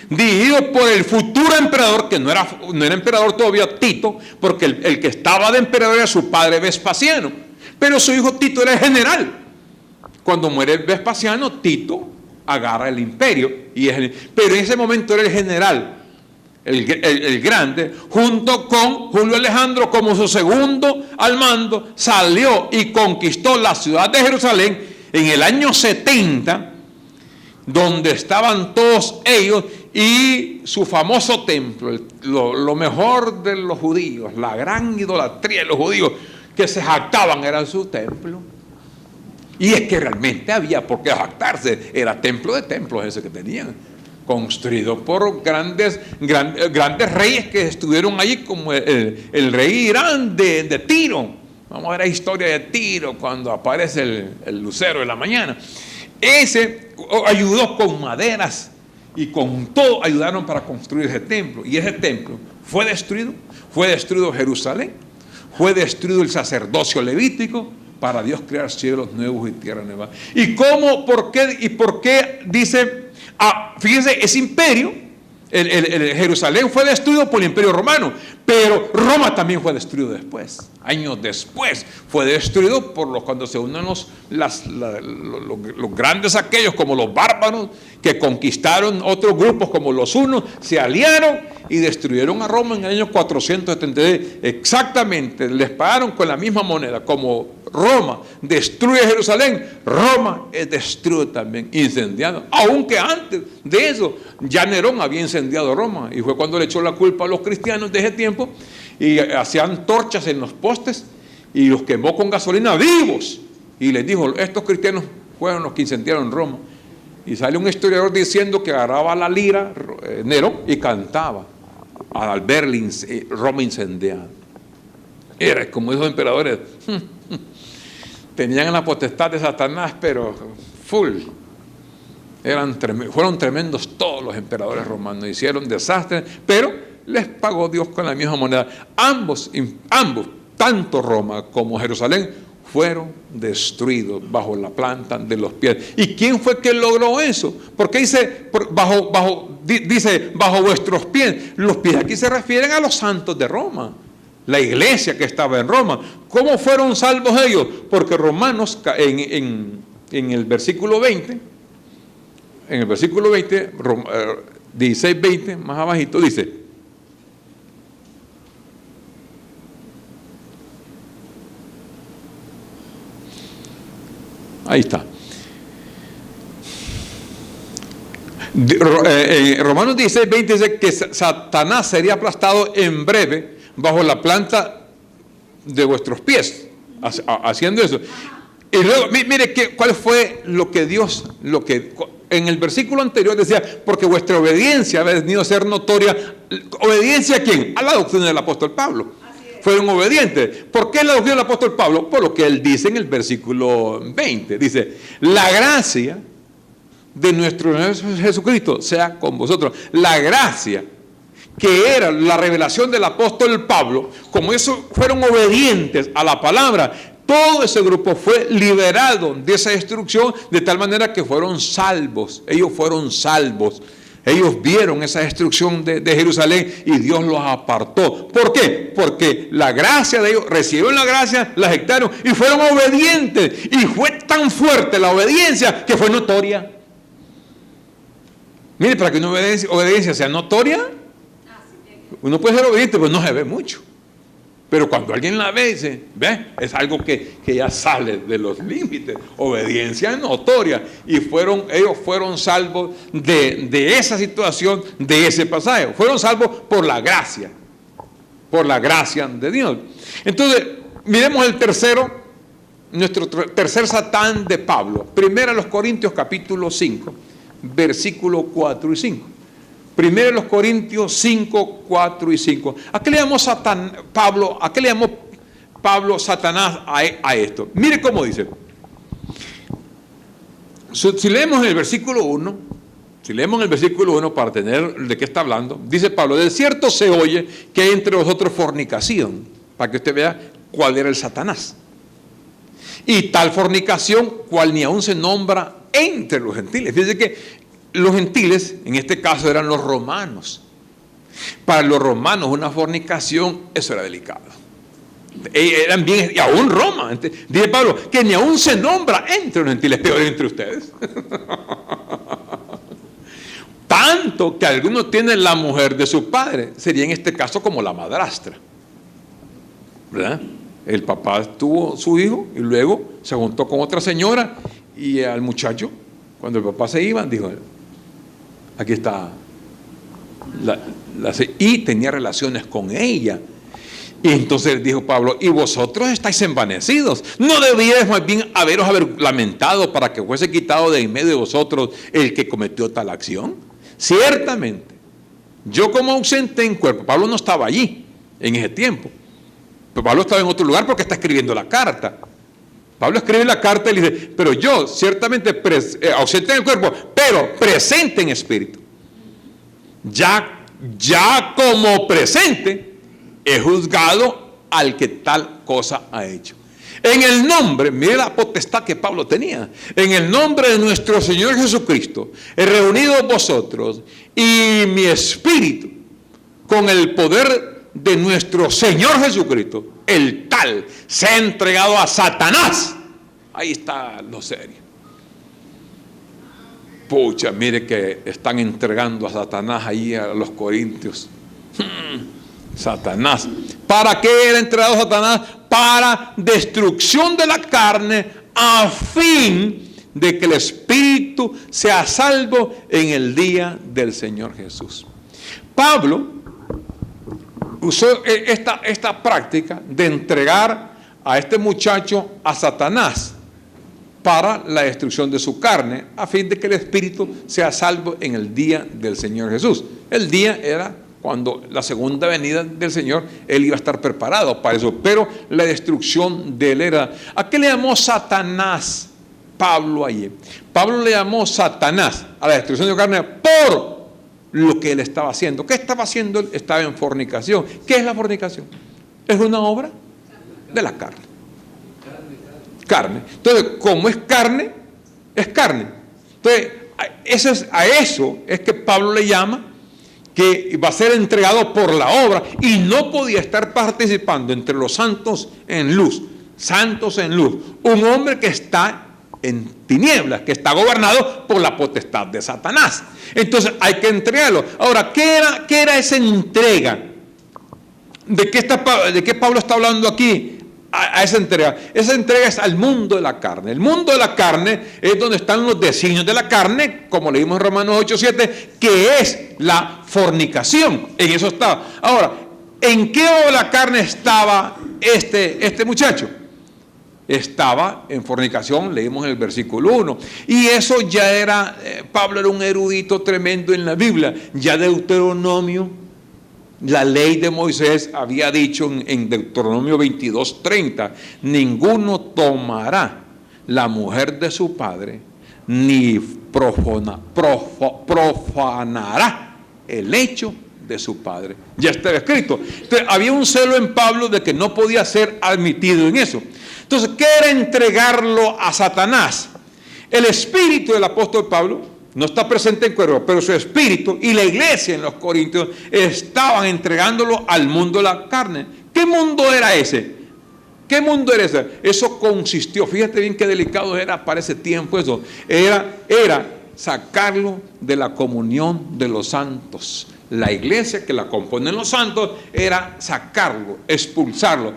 dirigido por el futuro emperador, que no era emperador todavía, Tito, porque el que estaba de emperador era su padre Vespasiano, pero su hijo Tito era el general. Cuando muere Vespasiano, Tito agarra el imperio. Pero en ese momento era el general, el grande, junto con Julio Alejandro como su segundo al mando, salió y conquistó la ciudad de Jerusalén en el año 70, donde estaban todos ellos y su famoso templo, lo mejor de los judíos, la gran idolatría de los judíos que se jactaban era su templo. Y es que realmente había por qué jactarse, era templo de templos ese que tenían, construido por grandes reyes que estuvieron allí, como el rey Irán de Tiro. Vamos a ver la historia de Tiro cuando aparece el lucero de la mañana. Ese ayudó con maderas y con todo, ayudaron para construir ese templo. Y ese templo fue destruido Jerusalén, fue destruido el sacerdocio levítico, para Dios crear cielos nuevos y tierra nueva. ¿Y cómo? ¿Por qué dice? Fíjense, ese imperio, el Jerusalén fue destruido por el imperio romano, pero Roma también fue destruido después. Años después fue destruido cuando se unen los grandes aquellos como los bárbaros que conquistaron otros grupos como los hunos, se aliaron y destruyeron a Roma en el año 473. Exactamente, les pagaron con la misma moneda. Como Roma destruye Jerusalén, Roma es destruido también, incendiado. Aunque antes de eso ya Nerón había incendiado Roma, y fue cuando le echó la culpa a los cristianos de ese tiempo, y hacían torchas en los postes y los quemó con gasolina vivos, y les dijo: estos cristianos fueron los que incendiaron Roma. Y sale un historiador diciendo que agarraba la lira Nerón y cantaba al ver Roma incendiada. Era como esos emperadores tenían la potestad de Satanás, pero full. Fueron tremendos todos los emperadores romanos, hicieron desastres, pero les pagó Dios con la misma moneda. Ambos, tanto Roma como Jerusalén, fueron destruidos bajo la planta de los pies. ¿Y quién fue que logró eso? Porque dice bajo vuestros pies. Los pies aquí se refieren a los santos de Roma, la iglesia que estaba en Roma. ¿Cómo fueron salvos ellos? Porque Romanos, en el versículo 20, 16, 20, más abajito, dice: ahí está. Romanos 16, 20 dice que Satanás sería aplastado en breve bajo la planta de vuestros pies, haciendo eso. Y luego, mire cuál fue lo que Dios, en el versículo anterior decía: porque vuestra obediencia ha venido a ser notoria. ¿Obediencia a quién? A la doctrina del apóstol Pablo. Fueron obedientes. ¿Por qué la doctrina del apóstol Pablo? Por lo que él dice en el versículo 20. Dice: la gracia de nuestro Señor Jesucristo sea con vosotros. La gracia que era la revelación del apóstol Pablo, como eso fueron obedientes a la palabra, todo ese grupo fue liberado de esa destrucción, de tal manera que fueron salvos. Ellos fueron salvos. Ellos vieron esa destrucción de Jerusalén y Dios los apartó. ¿Por qué? Porque la gracia de ellos, recibieron la gracia, la aceptaron y fueron obedientes. Y fue tan fuerte la obediencia que fue notoria. Mire, para que una obediencia sea notoria, uno puede ser obediente, pero no se ve mucho. Pero cuando alguien la ve, dice, ¿ve? Es algo que ya sale de los límites. Obediencia notoria. Y ellos fueron salvos de esa situación, de ese pasaje. Fueron salvos por la gracia de Dios. Entonces, miremos nuestro tercer Satán de Pablo. Primero a los Corintios capítulo 5, versículos 4 y 5. Primero los Corintios 5, 4 y 5. ¿A qué le llamó Pablo Satanás a esto? Mire cómo dice. Si leemos el versículo 1, para tener de qué está hablando, dice Pablo: de cierto se oye que hay entre vosotros fornicación, para que usted vea cuál era el Satanás. Y tal fornicación, cual ni aún se nombra entre los gentiles. Fíjense que los gentiles, en este caso, eran los romanos. Para los romanos una fornicación, eso era delicado. Eran bien, y aún Roma, dice Pablo, que ni aún se nombra entre los gentiles, peor entre ustedes. Tanto que algunos tienen la mujer de su padre. Sería en este caso como la madrastra, ¿verdad? El papá tuvo su hijo y luego se juntó con otra señora, y al muchacho, cuando el papá se iba, dijo: aquí está y tenía relaciones con ella. Y entonces dijo Pablo: y vosotros estáis envanecidos. ¿No debíais más bien haber lamentado para que fuese quitado de en medio de vosotros el que cometió tal acción? Ciertamente, yo como ausente en cuerpo, Pablo no estaba allí en ese tiempo, pero Pablo estaba en otro lugar porque está escribiendo la carta. Pablo escribe la carta y le dice: pero yo ciertamente ausente en el cuerpo, pero presente en espíritu. Ya como presente he juzgado al que tal cosa ha hecho. En el nombre, mire la potestad que Pablo tenía, en el nombre de nuestro Señor Jesucristo, he reunido vosotros y mi espíritu con el poder de nuestro Señor Jesucristo, el tal se ha entregado a Satanás. Ahí está lo serio. Pucha, mire que están entregando a Satanás ahí a los corintios. Satanás. ¿Para qué era entregado Satanás? Para destrucción de la carne, a fin de que el espíritu sea salvo en el día del Señor Jesús. Pablo usó esta práctica de entregar a este muchacho a Satanás para la destrucción de su carne, a fin de que el espíritu sea salvo en el día del Señor Jesús. El día era cuando la segunda venida del Señor, él iba a estar preparado para eso, pero la destrucción de él era... ¿A qué le llamó Satanás Pablo allí? Pablo le llamó Satanás a la destrucción de su carne por lo que él estaba haciendo. ¿Qué estaba haciendo él? Estaba en fornicación. ¿Qué es la fornicación? Es una obra de la carne. Carne. Entonces, como es carne, es carne. Entonces, a eso es que Pablo le llama que va a ser entregado por la obra, y no podía estar participando entre los santos en luz. Santos en luz. Un hombre que está en tinieblas, que está gobernado por la potestad de Satanás. Entonces hay que entregarlo. Ahora, ¿qué era esa entrega? ¿De qué Pablo está hablando aquí? A esa entrega. Esa entrega es al mundo de la carne. El mundo de la carne es donde están los designios de la carne, como leímos en Romanos 8:7, que es la fornicación. En eso estaba. Ahora, ¿en qué obra de la carne estaba este muchacho? Estaba en fornicación, leímos en el versículo 1. Y eso ya era, Pablo era un erudito tremendo en la Biblia. Ya Deuteronomio, la ley de Moisés había dicho en Deuteronomio 22:30, ninguno tomará la mujer de su padre, ni profanará el hecho de su padre. Ya estaba escrito. Entonces, había un celo en Pablo de que no podía ser admitido en eso. Entonces, ¿qué era entregarlo a Satanás? El espíritu del apóstol Pablo no está presente en cuerpo, pero su espíritu y la iglesia en los Corintios estaban entregándolo al mundo de la carne. ¿Qué mundo era ese? ¿Qué mundo era ese? Eso consistió, fíjate bien qué delicado era para ese tiempo eso, era sacarlo de la comunión de los santos. La iglesia que la componen los santos era sacarlo, expulsarlo.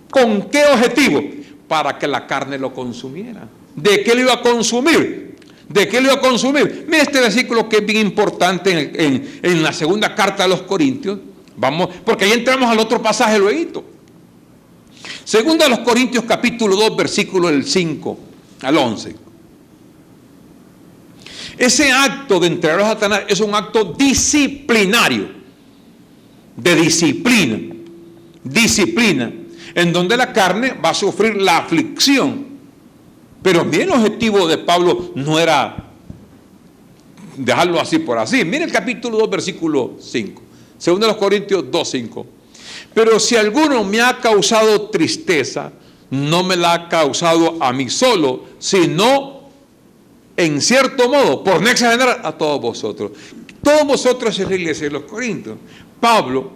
¿Con qué objetivo? Para que la carne lo consumiera. ¿De qué lo iba a consumir? ¿De qué lo iba a consumir? Mira este versículo que es bien importante en la segunda carta de los Corintios. Vamos, porque ahí entramos al otro pasaje luego. Segunda de los Corintios capítulo 2, versículo del 5 al 11. Ese acto de entregar a Satanás es un acto disciplinario, de disciplina, en donde la carne va a sufrir la aflicción. Pero miren, el objetivo de Pablo no era dejarlo así por así. Miren el capítulo 2, versículo 5. Segunda de los Corintios 2, 5. Pero si alguno me ha causado tristeza, no me la ha causado a mí solo, sino en cierto modo, por no exagerar, a todos vosotros. Todos vosotros es la iglesia de los Corintios. Pablo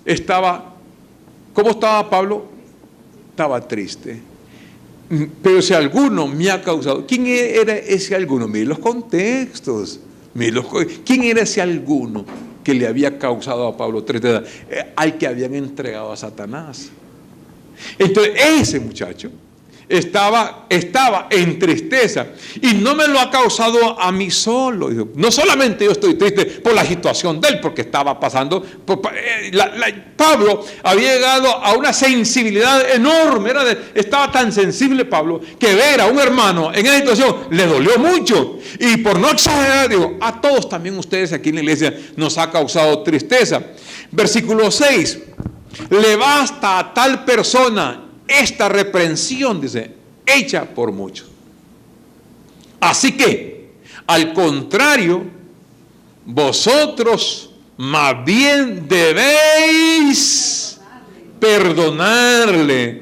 estaba, ¿cómo estaba Pablo? Estaba triste. Pero si alguno me ha causado, ¿quién era ese alguno? Miren los contextos. ¿Quién era ese alguno que le había causado a Pablo tristeza? Al que habían entregado a Satanás. Entonces ese muchacho estaba en tristeza, y no me lo ha causado a mí solo. No solamente yo estoy triste por la situación de él, porque estaba pasando Pablo había llegado a una sensibilidad enorme, estaba tan sensible Pablo, que ver a un hermano en esa situación le dolió mucho. Y por no exagerar, a todos también ustedes aquí en la iglesia nos ha causado tristeza. Versículo 6: le basta a tal persona esta reprensión, dice, hecha por muchos. Así que, al contrario, vosotros más bien debéis perdonarle.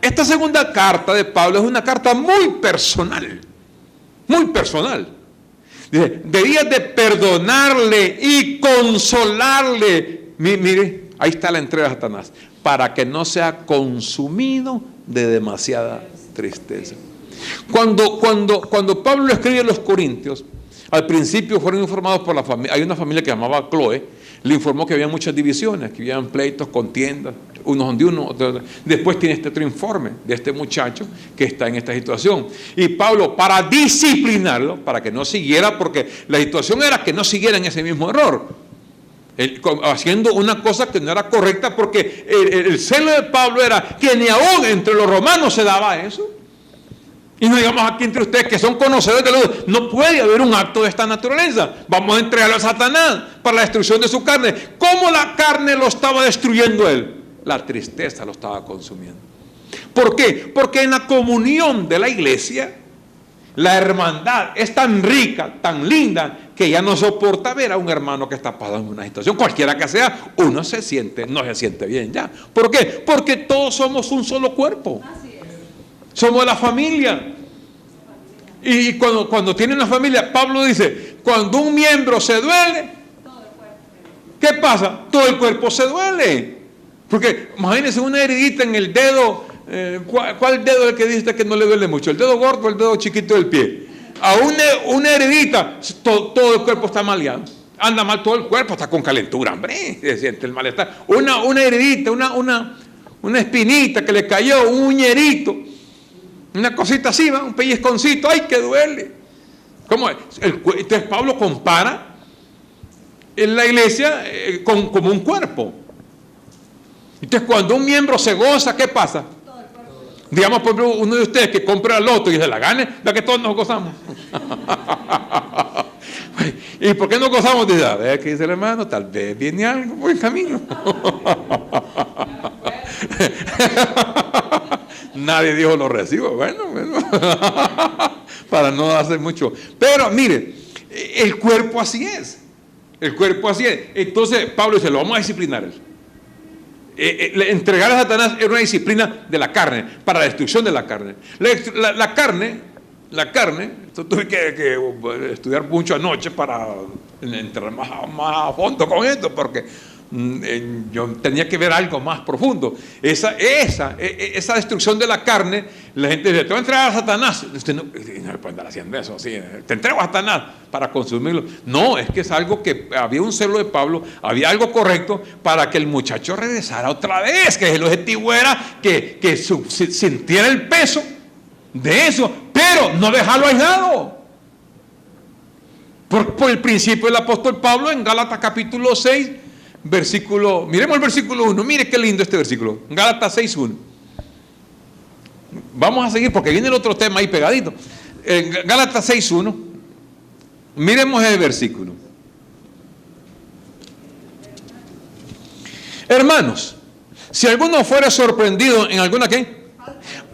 Esta segunda carta de Pablo es una carta muy personal, muy personal. Dice, debías de perdonarle y consolarle. Mire, ahí está la entrega de Satanás, para que no sea consumido de demasiada tristeza. Cuando Pablo escribe a los Corintios, al principio fueron informados por la familia. Hay una familia que se llamaba Chloe, le informó que había muchas divisiones, que había pleitos, contiendas, unos de uno, otros. Después tiene este otro informe de este muchacho que está en esta situación. Y Pablo, para disciplinarlo, para que no siguiera, porque la situación era que no siguiera en ese mismo error, haciendo una cosa que no era correcta, porque el celo de Pablo era que ni aún entre los romanos se daba eso. Y no digamos aquí entre ustedes que son conocedores de la luz, no puede haber un acto de esta naturaleza. Vamos a entregarlo a Satanás para la destrucción de su carne. ¿Cómo la carne lo estaba destruyendo él? La tristeza lo estaba consumiendo. ¿Por qué? Porque en la comunión de la iglesia, la hermandad es tan rica, tan linda, que ya no soporta ver a un hermano que está pasando una situación, cualquiera que sea, uno no se siente bien ya. ¿Por qué? Porque todos somos un solo cuerpo. Somos la familia. Y cuando tiene una familia, Pablo dice, cuando un miembro se duele, ¿qué pasa? Todo el cuerpo se duele. Porque imagínense una heridita en el dedo. ¿Cuál dedo es el que dice que no le duele mucho? ¿El dedo gordo o el dedo chiquito del pie? A una heridita, todo el cuerpo está maleado. Anda mal todo el cuerpo, está con calentura, hombre, se siente el malestar. Una heridita, una espinita que le cayó, un uñerito, una cosita así, un pellizconcito, ¡ay, que duele! ¿Cómo es? Entonces Pablo compara en la iglesia como un cuerpo. Entonces cuando un miembro se goza, ¿qué pasa? Digamos, por ejemplo, uno de ustedes que compra el loto y se la gane, la que todos nos gozamos. ¿Y por qué no gozamos? Dice, a ver, ¿qué dice el hermano? Tal vez viene algo por el camino. Nadie dijo lo recibo. Bueno. Para no hacer mucho. Pero mire, el cuerpo así es. El cuerpo así es. Entonces Pablo dice, lo vamos a disciplinar. Entregar a Satanás era una disciplina de la carne, para la destrucción de la carne. La carne, esto tuve que estudiar mucho anoche para entrar más a fondo con esto, porque yo tenía que ver algo más profundo. Esa destrucción de la carne, la gente dice, te voy a entregar a Satanás. Usted no puede andar haciendo eso, así, te entrego a Satanás para consumirlo. No, es que es algo que había un celo de Pablo, había algo correcto para que el muchacho regresara otra vez, que el objetivo era que sintiera el peso de eso, pero no dejarlo aislado. Por el principio del apóstol Pablo en Gálatas capítulo 6, miremos el versículo 1, mire qué lindo este versículo, Gálatas 6:1. Vamos a seguir porque viene el otro tema ahí pegadito. En Gálatas 6:1, miremos el versículo. Hermanos, si alguno fuera sorprendido en alguna ¿qué?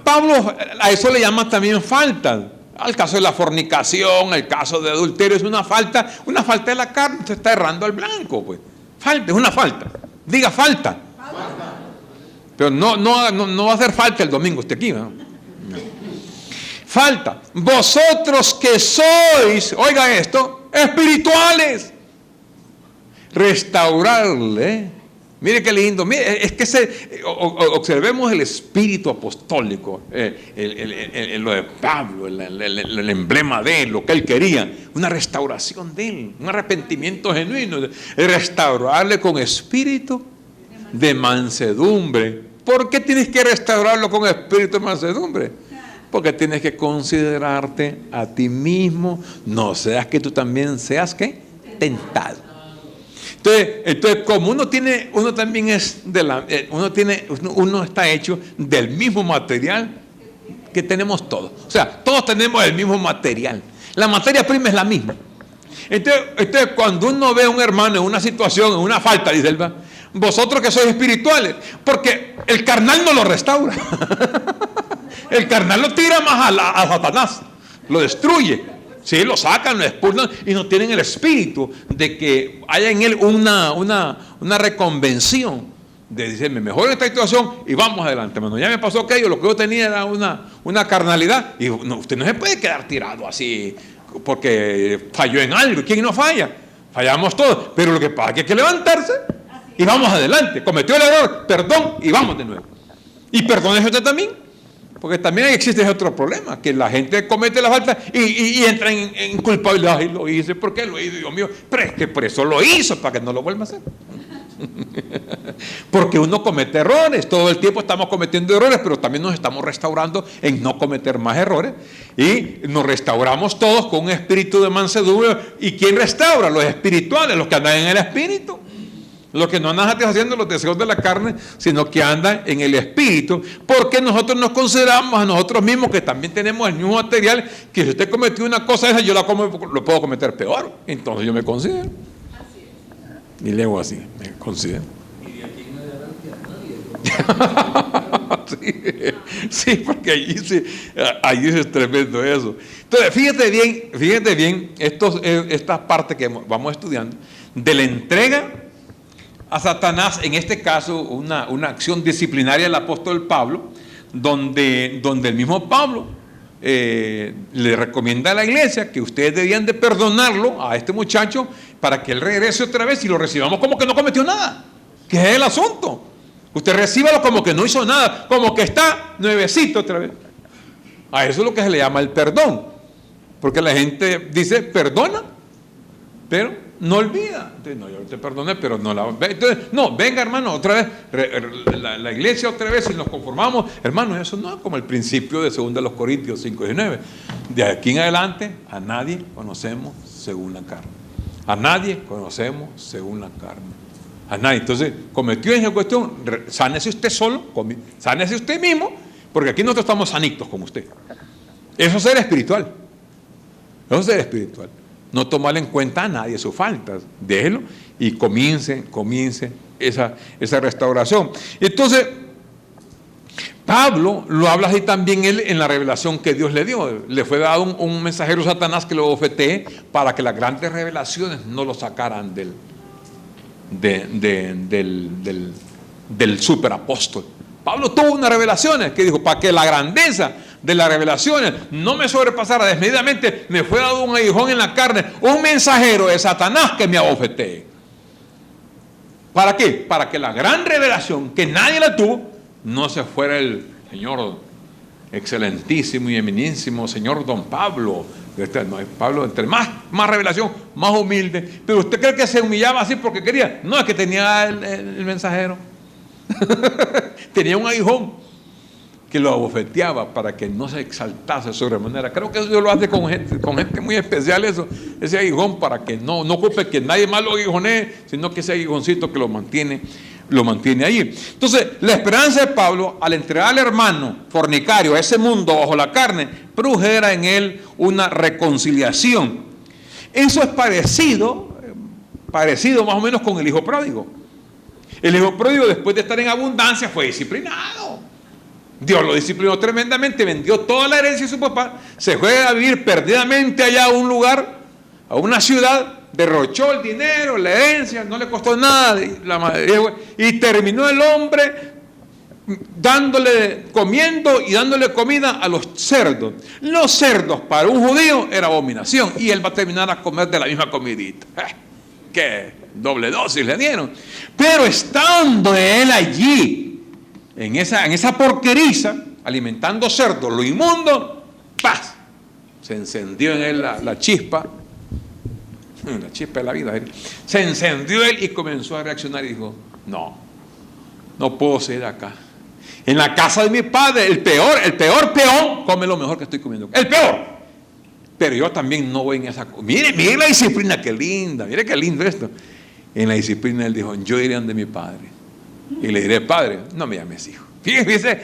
Pablo a eso le llama también falta. Al caso de la fornicación, el caso de adulterio, es una falta de la carne, se está errando al blanco, pues. Falta, es una falta. Diga falta. Pero no va a hacer falta el domingo usted aquí, ¿no? Falta. Vosotros que sois, oiga esto, espirituales, restaurarle Mire qué lindo. Mire, es que observemos el espíritu apostólico, lo de Pablo, el emblema de él, lo que él quería, una restauración de él, un arrepentimiento genuino, restaurarle con espíritu de mansedumbre. ¿Por qué tienes que restaurarlo con espíritu de mansedumbre? Porque tienes que considerarte a ti mismo, no seas que tú también seas ¿qué? Tentado. Entonces, como uno también es uno está hecho del mismo material que tenemos todos. O sea, todos tenemos el mismo material. La materia prima es la misma. Entonces cuando uno ve a un hermano en una situación, en una falta, dice él, vosotros que sois espirituales, porque el carnal no lo restaura. El carnal lo tira más a Satanás, lo destruye. Sí, lo sacan, lo expulsan y no tienen el espíritu de que haya en él una reconvención de decirme, mejor en esta situación y vamos adelante, hermano. Ya me pasó aquello, lo que yo tenía era una carnalidad y usted no se puede quedar tirado así porque falló en algo. ¿Quién no falla? Fallamos todos, pero lo que pasa es que hay que levantarse y vamos adelante. Cometió el error, perdón y vamos de nuevo. Y perdónese usted también. Porque también existe otro problema, que la gente comete la falta y entra en culpabilidad. Y lo hice, ¿por qué lo hice? Dios mío, pero es que por eso lo hizo, para que no lo vuelva a hacer. Porque uno comete errores, todo el tiempo estamos cometiendo errores, pero también nos estamos restaurando en no cometer más errores. Y nos restauramos todos con un espíritu de mansedumbre. ¿Y quién restaura? Los espirituales, los que andan en el espíritu. Los que no andan satisfaciendo los deseos de la carne, sino que andan en el espíritu, porque nosotros nos consideramos a nosotros mismos que también tenemos el mismo material, que si usted cometió una cosa esa, yo lo puedo cometer peor. Entonces yo me considero. Y leo así, me considero. Y de aquí en adelante sí, porque allí es tremendo eso. Entonces, fíjate bien esta parte que vamos estudiando, de la entrega a Satanás, en este caso una acción disciplinaria del apóstol Pablo, donde el mismo Pablo le recomienda a la iglesia que ustedes debían de perdonarlo a este muchacho para que él regrese otra vez y lo recibamos como que no cometió nada, que es el asunto. Usted recíbalo como que no hizo nada, como que está nuevecito otra vez. A eso es lo que se le llama el perdón, porque la gente dice perdona, pero no olvida. Entonces, no, yo te perdoné, pero no la... Entonces, no, venga hermano, otra vez, la iglesia otra vez y nos conformamos. Hermano, eso no es como el principio de 2 Corintios 5:19. De aquí en adelante, a nadie conocemos según la carne. A nadie conocemos según la carne. A nadie. Entonces, cometió esa cuestión, sánese usted solo, sánese usted mismo, porque aquí nosotros estamos sanitos como usted. Eso es ser espiritual. Eso es ser espiritual. No tomarle en cuenta a nadie sus faltas. Déjelo y comience esa restauración. Entonces, Pablo lo habla así también él en la revelación que Dios le dio. Le fue dado un mensajero Satanás que lo bofetee para que las grandes revelaciones no lo sacaran del superapóstol. Pablo tuvo unas revelaciones que dijo, para que la grandeza de las revelaciones no me sobrepasara desmedidamente, me fue dado un aguijón en la carne, un mensajero de Satanás que me abofetee. ¿Para qué? Para que la gran revelación, que nadie la tuvo, no se fuera el Señor excelentísimo y eminísimo Señor Don Pablo. Pablo, entre más revelación, más humilde. Pero usted cree que se humillaba así porque quería. No, es que tenía el mensajero. Tenía un aguijón que lo abofeteaba para que no se exaltase sobremanera. Creo que Dios lo hace con gente muy especial, ese aguijón, para que no ocupe que nadie más lo aguijonee, sino que ese aguijoncito que lo mantiene ahí. Entonces, la esperanza de Pablo, al entregar al hermano fornicario a ese mundo bajo la carne, produjera en él una reconciliación. Eso es parecido más o menos con el hijo pródigo. El hijo pródigo, después de estar en abundancia, fue disciplinado. Dios lo disciplinó tremendamente, vendió toda la herencia de su papá, se fue a vivir perdidamente allá a un lugar, a una ciudad, derrochó el dinero, la herencia, no le costó nada, y terminó el hombre comiendo y dándole comida a los cerdos. Los cerdos para un judío era abominación, y él va a terminar a comer de la misma comidita. qué doble dosis le dieron. Pero estando él allí, en esa porqueriza, alimentando cerdos, lo inmundo, ¡paz! Se encendió en él la chispa de la vida. Se encendió él y comenzó a reaccionar y dijo, no puedo seguir acá. En la casa de mi padre, el peor peón come lo mejor que estoy comiendo. El peor. Pero yo también no voy en esa cosa. Mire la disciplina, qué linda. Mire qué lindo esto. En la disciplina él dijo, yo iré ante mi padre. Y le diré, padre, no me llames hijo. Fíjese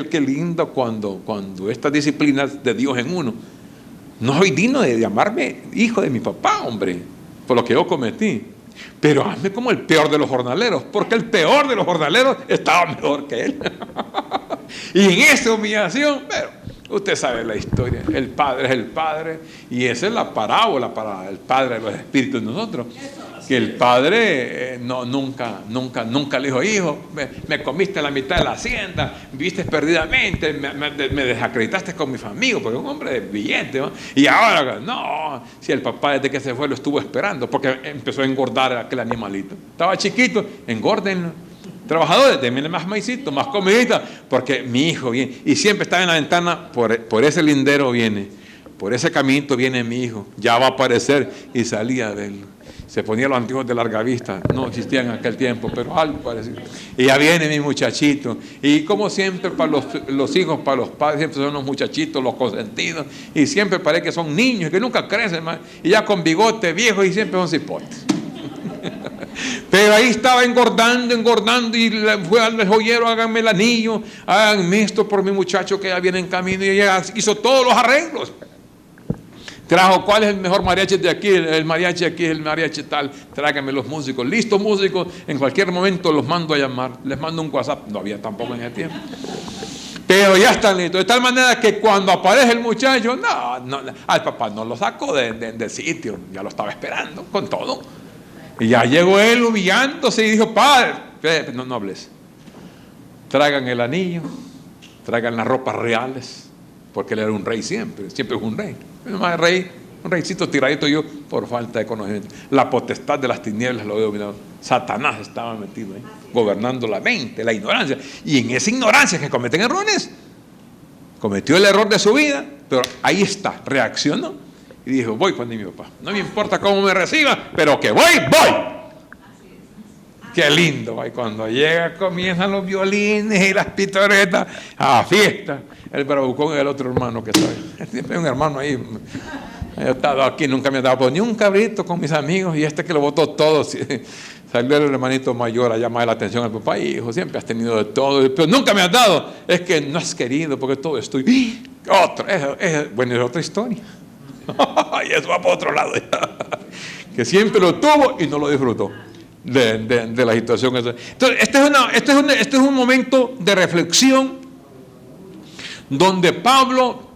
qué lindo cuando estas disciplinas de Dios en uno. No soy digno de llamarme hijo de mi papá, hombre, por lo que yo cometí. Pero hazme como el peor de los jornaleros, porque el peor de los jornaleros estaba mejor que él. Y en esa humillación, pero usted sabe la historia, el Padre es el Padre, y esa es la parábola para el Padre de los espíritus de nosotros. Que el Padre nunca le dijo, hijo, me comiste la mitad de la hacienda, viviste perdidamente, me desacreditaste con mis amigos, porque es un hombre de billete, ¿no? Y ahora, no, si el papá desde que se fue lo estuvo esperando, porque empezó a engordar aquel animalito. Estaba chiquito, engórdenlo. Trabajadores, denme más maicito, más comidita, porque mi hijo viene, y siempre estaba en la ventana, por ese lindero viene, por ese caminito viene mi hijo, ya va a aparecer, y salía de él. Se ponía los antiguos de larga vista, no existían en aquel tiempo, pero algo parecido. Y ya viene mi muchachito. Y como siempre, para los hijos, para los padres, siempre son los muchachitos, los consentidos. Y siempre parece que son niños, que nunca crecen más. Y ya con bigote viejo y siempre son cipotes. Pero ahí estaba engordando, y fue al joyero, háganme el anillo, háganme esto por mi muchacho que ya viene en camino. Y ella hizo todos los arreglos. Trajo, ¿cuál es el mejor mariachi de aquí? El mariachi aquí es el mariachi tal. Tráiganme los músicos. Listos músicos, en cualquier momento los mando a llamar. Les mando un WhatsApp. No había tampoco en ese tiempo. Pero ya están listos. De tal manera que cuando aparece el muchacho, al papá no lo sacó del sitio. Ya lo estaba esperando con todo. Y ya llegó él humillándose y dijo, padre, no hables. Traigan el anillo, traigan las ropas reales. Porque él era un rey siempre es un rey. Más rey, un reycito tiradito yo por falta de conocimiento. La potestad de las tinieblas lo había dominado. Satanás estaba metido ahí, gobernando la mente, la ignorancia. Y en esa ignorancia que cometen errores, cometió el error de su vida, pero ahí está, reaccionó y dijo, voy con mi papá. No me importa cómo me reciba, pero que voy. Qué lindo, y cuando llega comienzan los violines y las pitoretas a fiesta. El bravucón y el otro hermano que sabe. Siempre hay un hermano ahí. He estado aquí, nunca me ha dado ni un cabrito con mis amigos y que lo botó todo. Salió el hermanito mayor a llamar la atención al papá. Hijo, siempre has tenido de todo, pero nunca me has dado. Es que no has querido porque todo estoy. Bueno, es otra historia. Y eso va para otro lado. Que siempre lo tuvo y no lo disfrutó. De la situación. Entonces, este es un momento de reflexión donde Pablo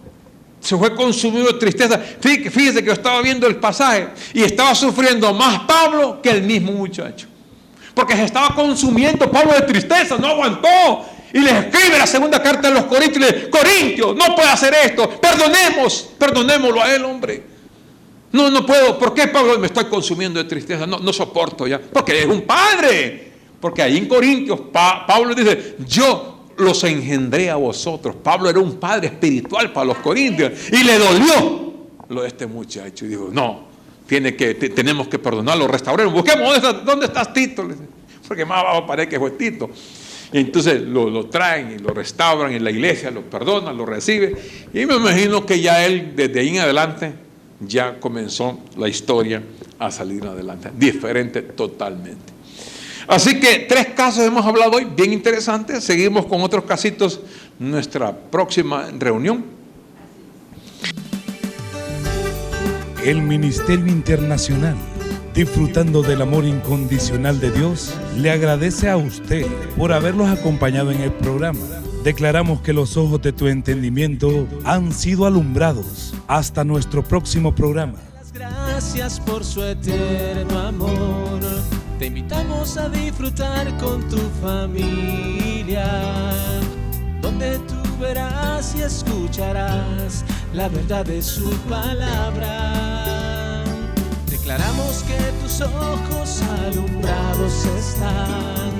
se fue consumido de tristeza. Fíjese que yo estaba viendo el pasaje y estaba sufriendo más Pablo que el mismo muchacho, porque se estaba consumiendo Pablo de tristeza, no aguantó. Y le escribe la segunda carta de los Corintios y le dice, Corintios, no puede hacer esto, perdonémoslo a él, hombre. No puedo. ¿Por qué, Pablo? Me estoy consumiendo de tristeza. No soporto ya. Porque es un padre. Porque ahí en Corintios, Pablo dice, yo los engendré a vosotros. Pablo era un padre espiritual para los corintios. Y le dolió lo de este muchacho. Y dijo, tenemos que perdonarlo, restaurarlo. Busquemos, ¿dónde estás Tito? Porque más abajo parece que fue Tito. Y entonces lo traen y lo restauran en la iglesia, lo perdonan, lo recibe. Y me imagino que ya él, desde ahí en adelante, ya comenzó la historia a salir adelante, diferente totalmente. Así que 3 casos hemos hablado hoy, bien interesantes. Seguimos con otros casitos en nuestra próxima reunión. El Ministerio Internacional, disfrutando del amor incondicional de Dios, le agradece a usted por haberlos acompañado en el programa. Declaramos que los ojos de tu entendimiento han sido alumbrados. Hasta nuestro próximo programa. Gracias por su eterno amor. Te invitamos a disfrutar con tu familia, donde tú verás y escucharás la verdad de su palabra. Declaramos que tus ojos alumbrados están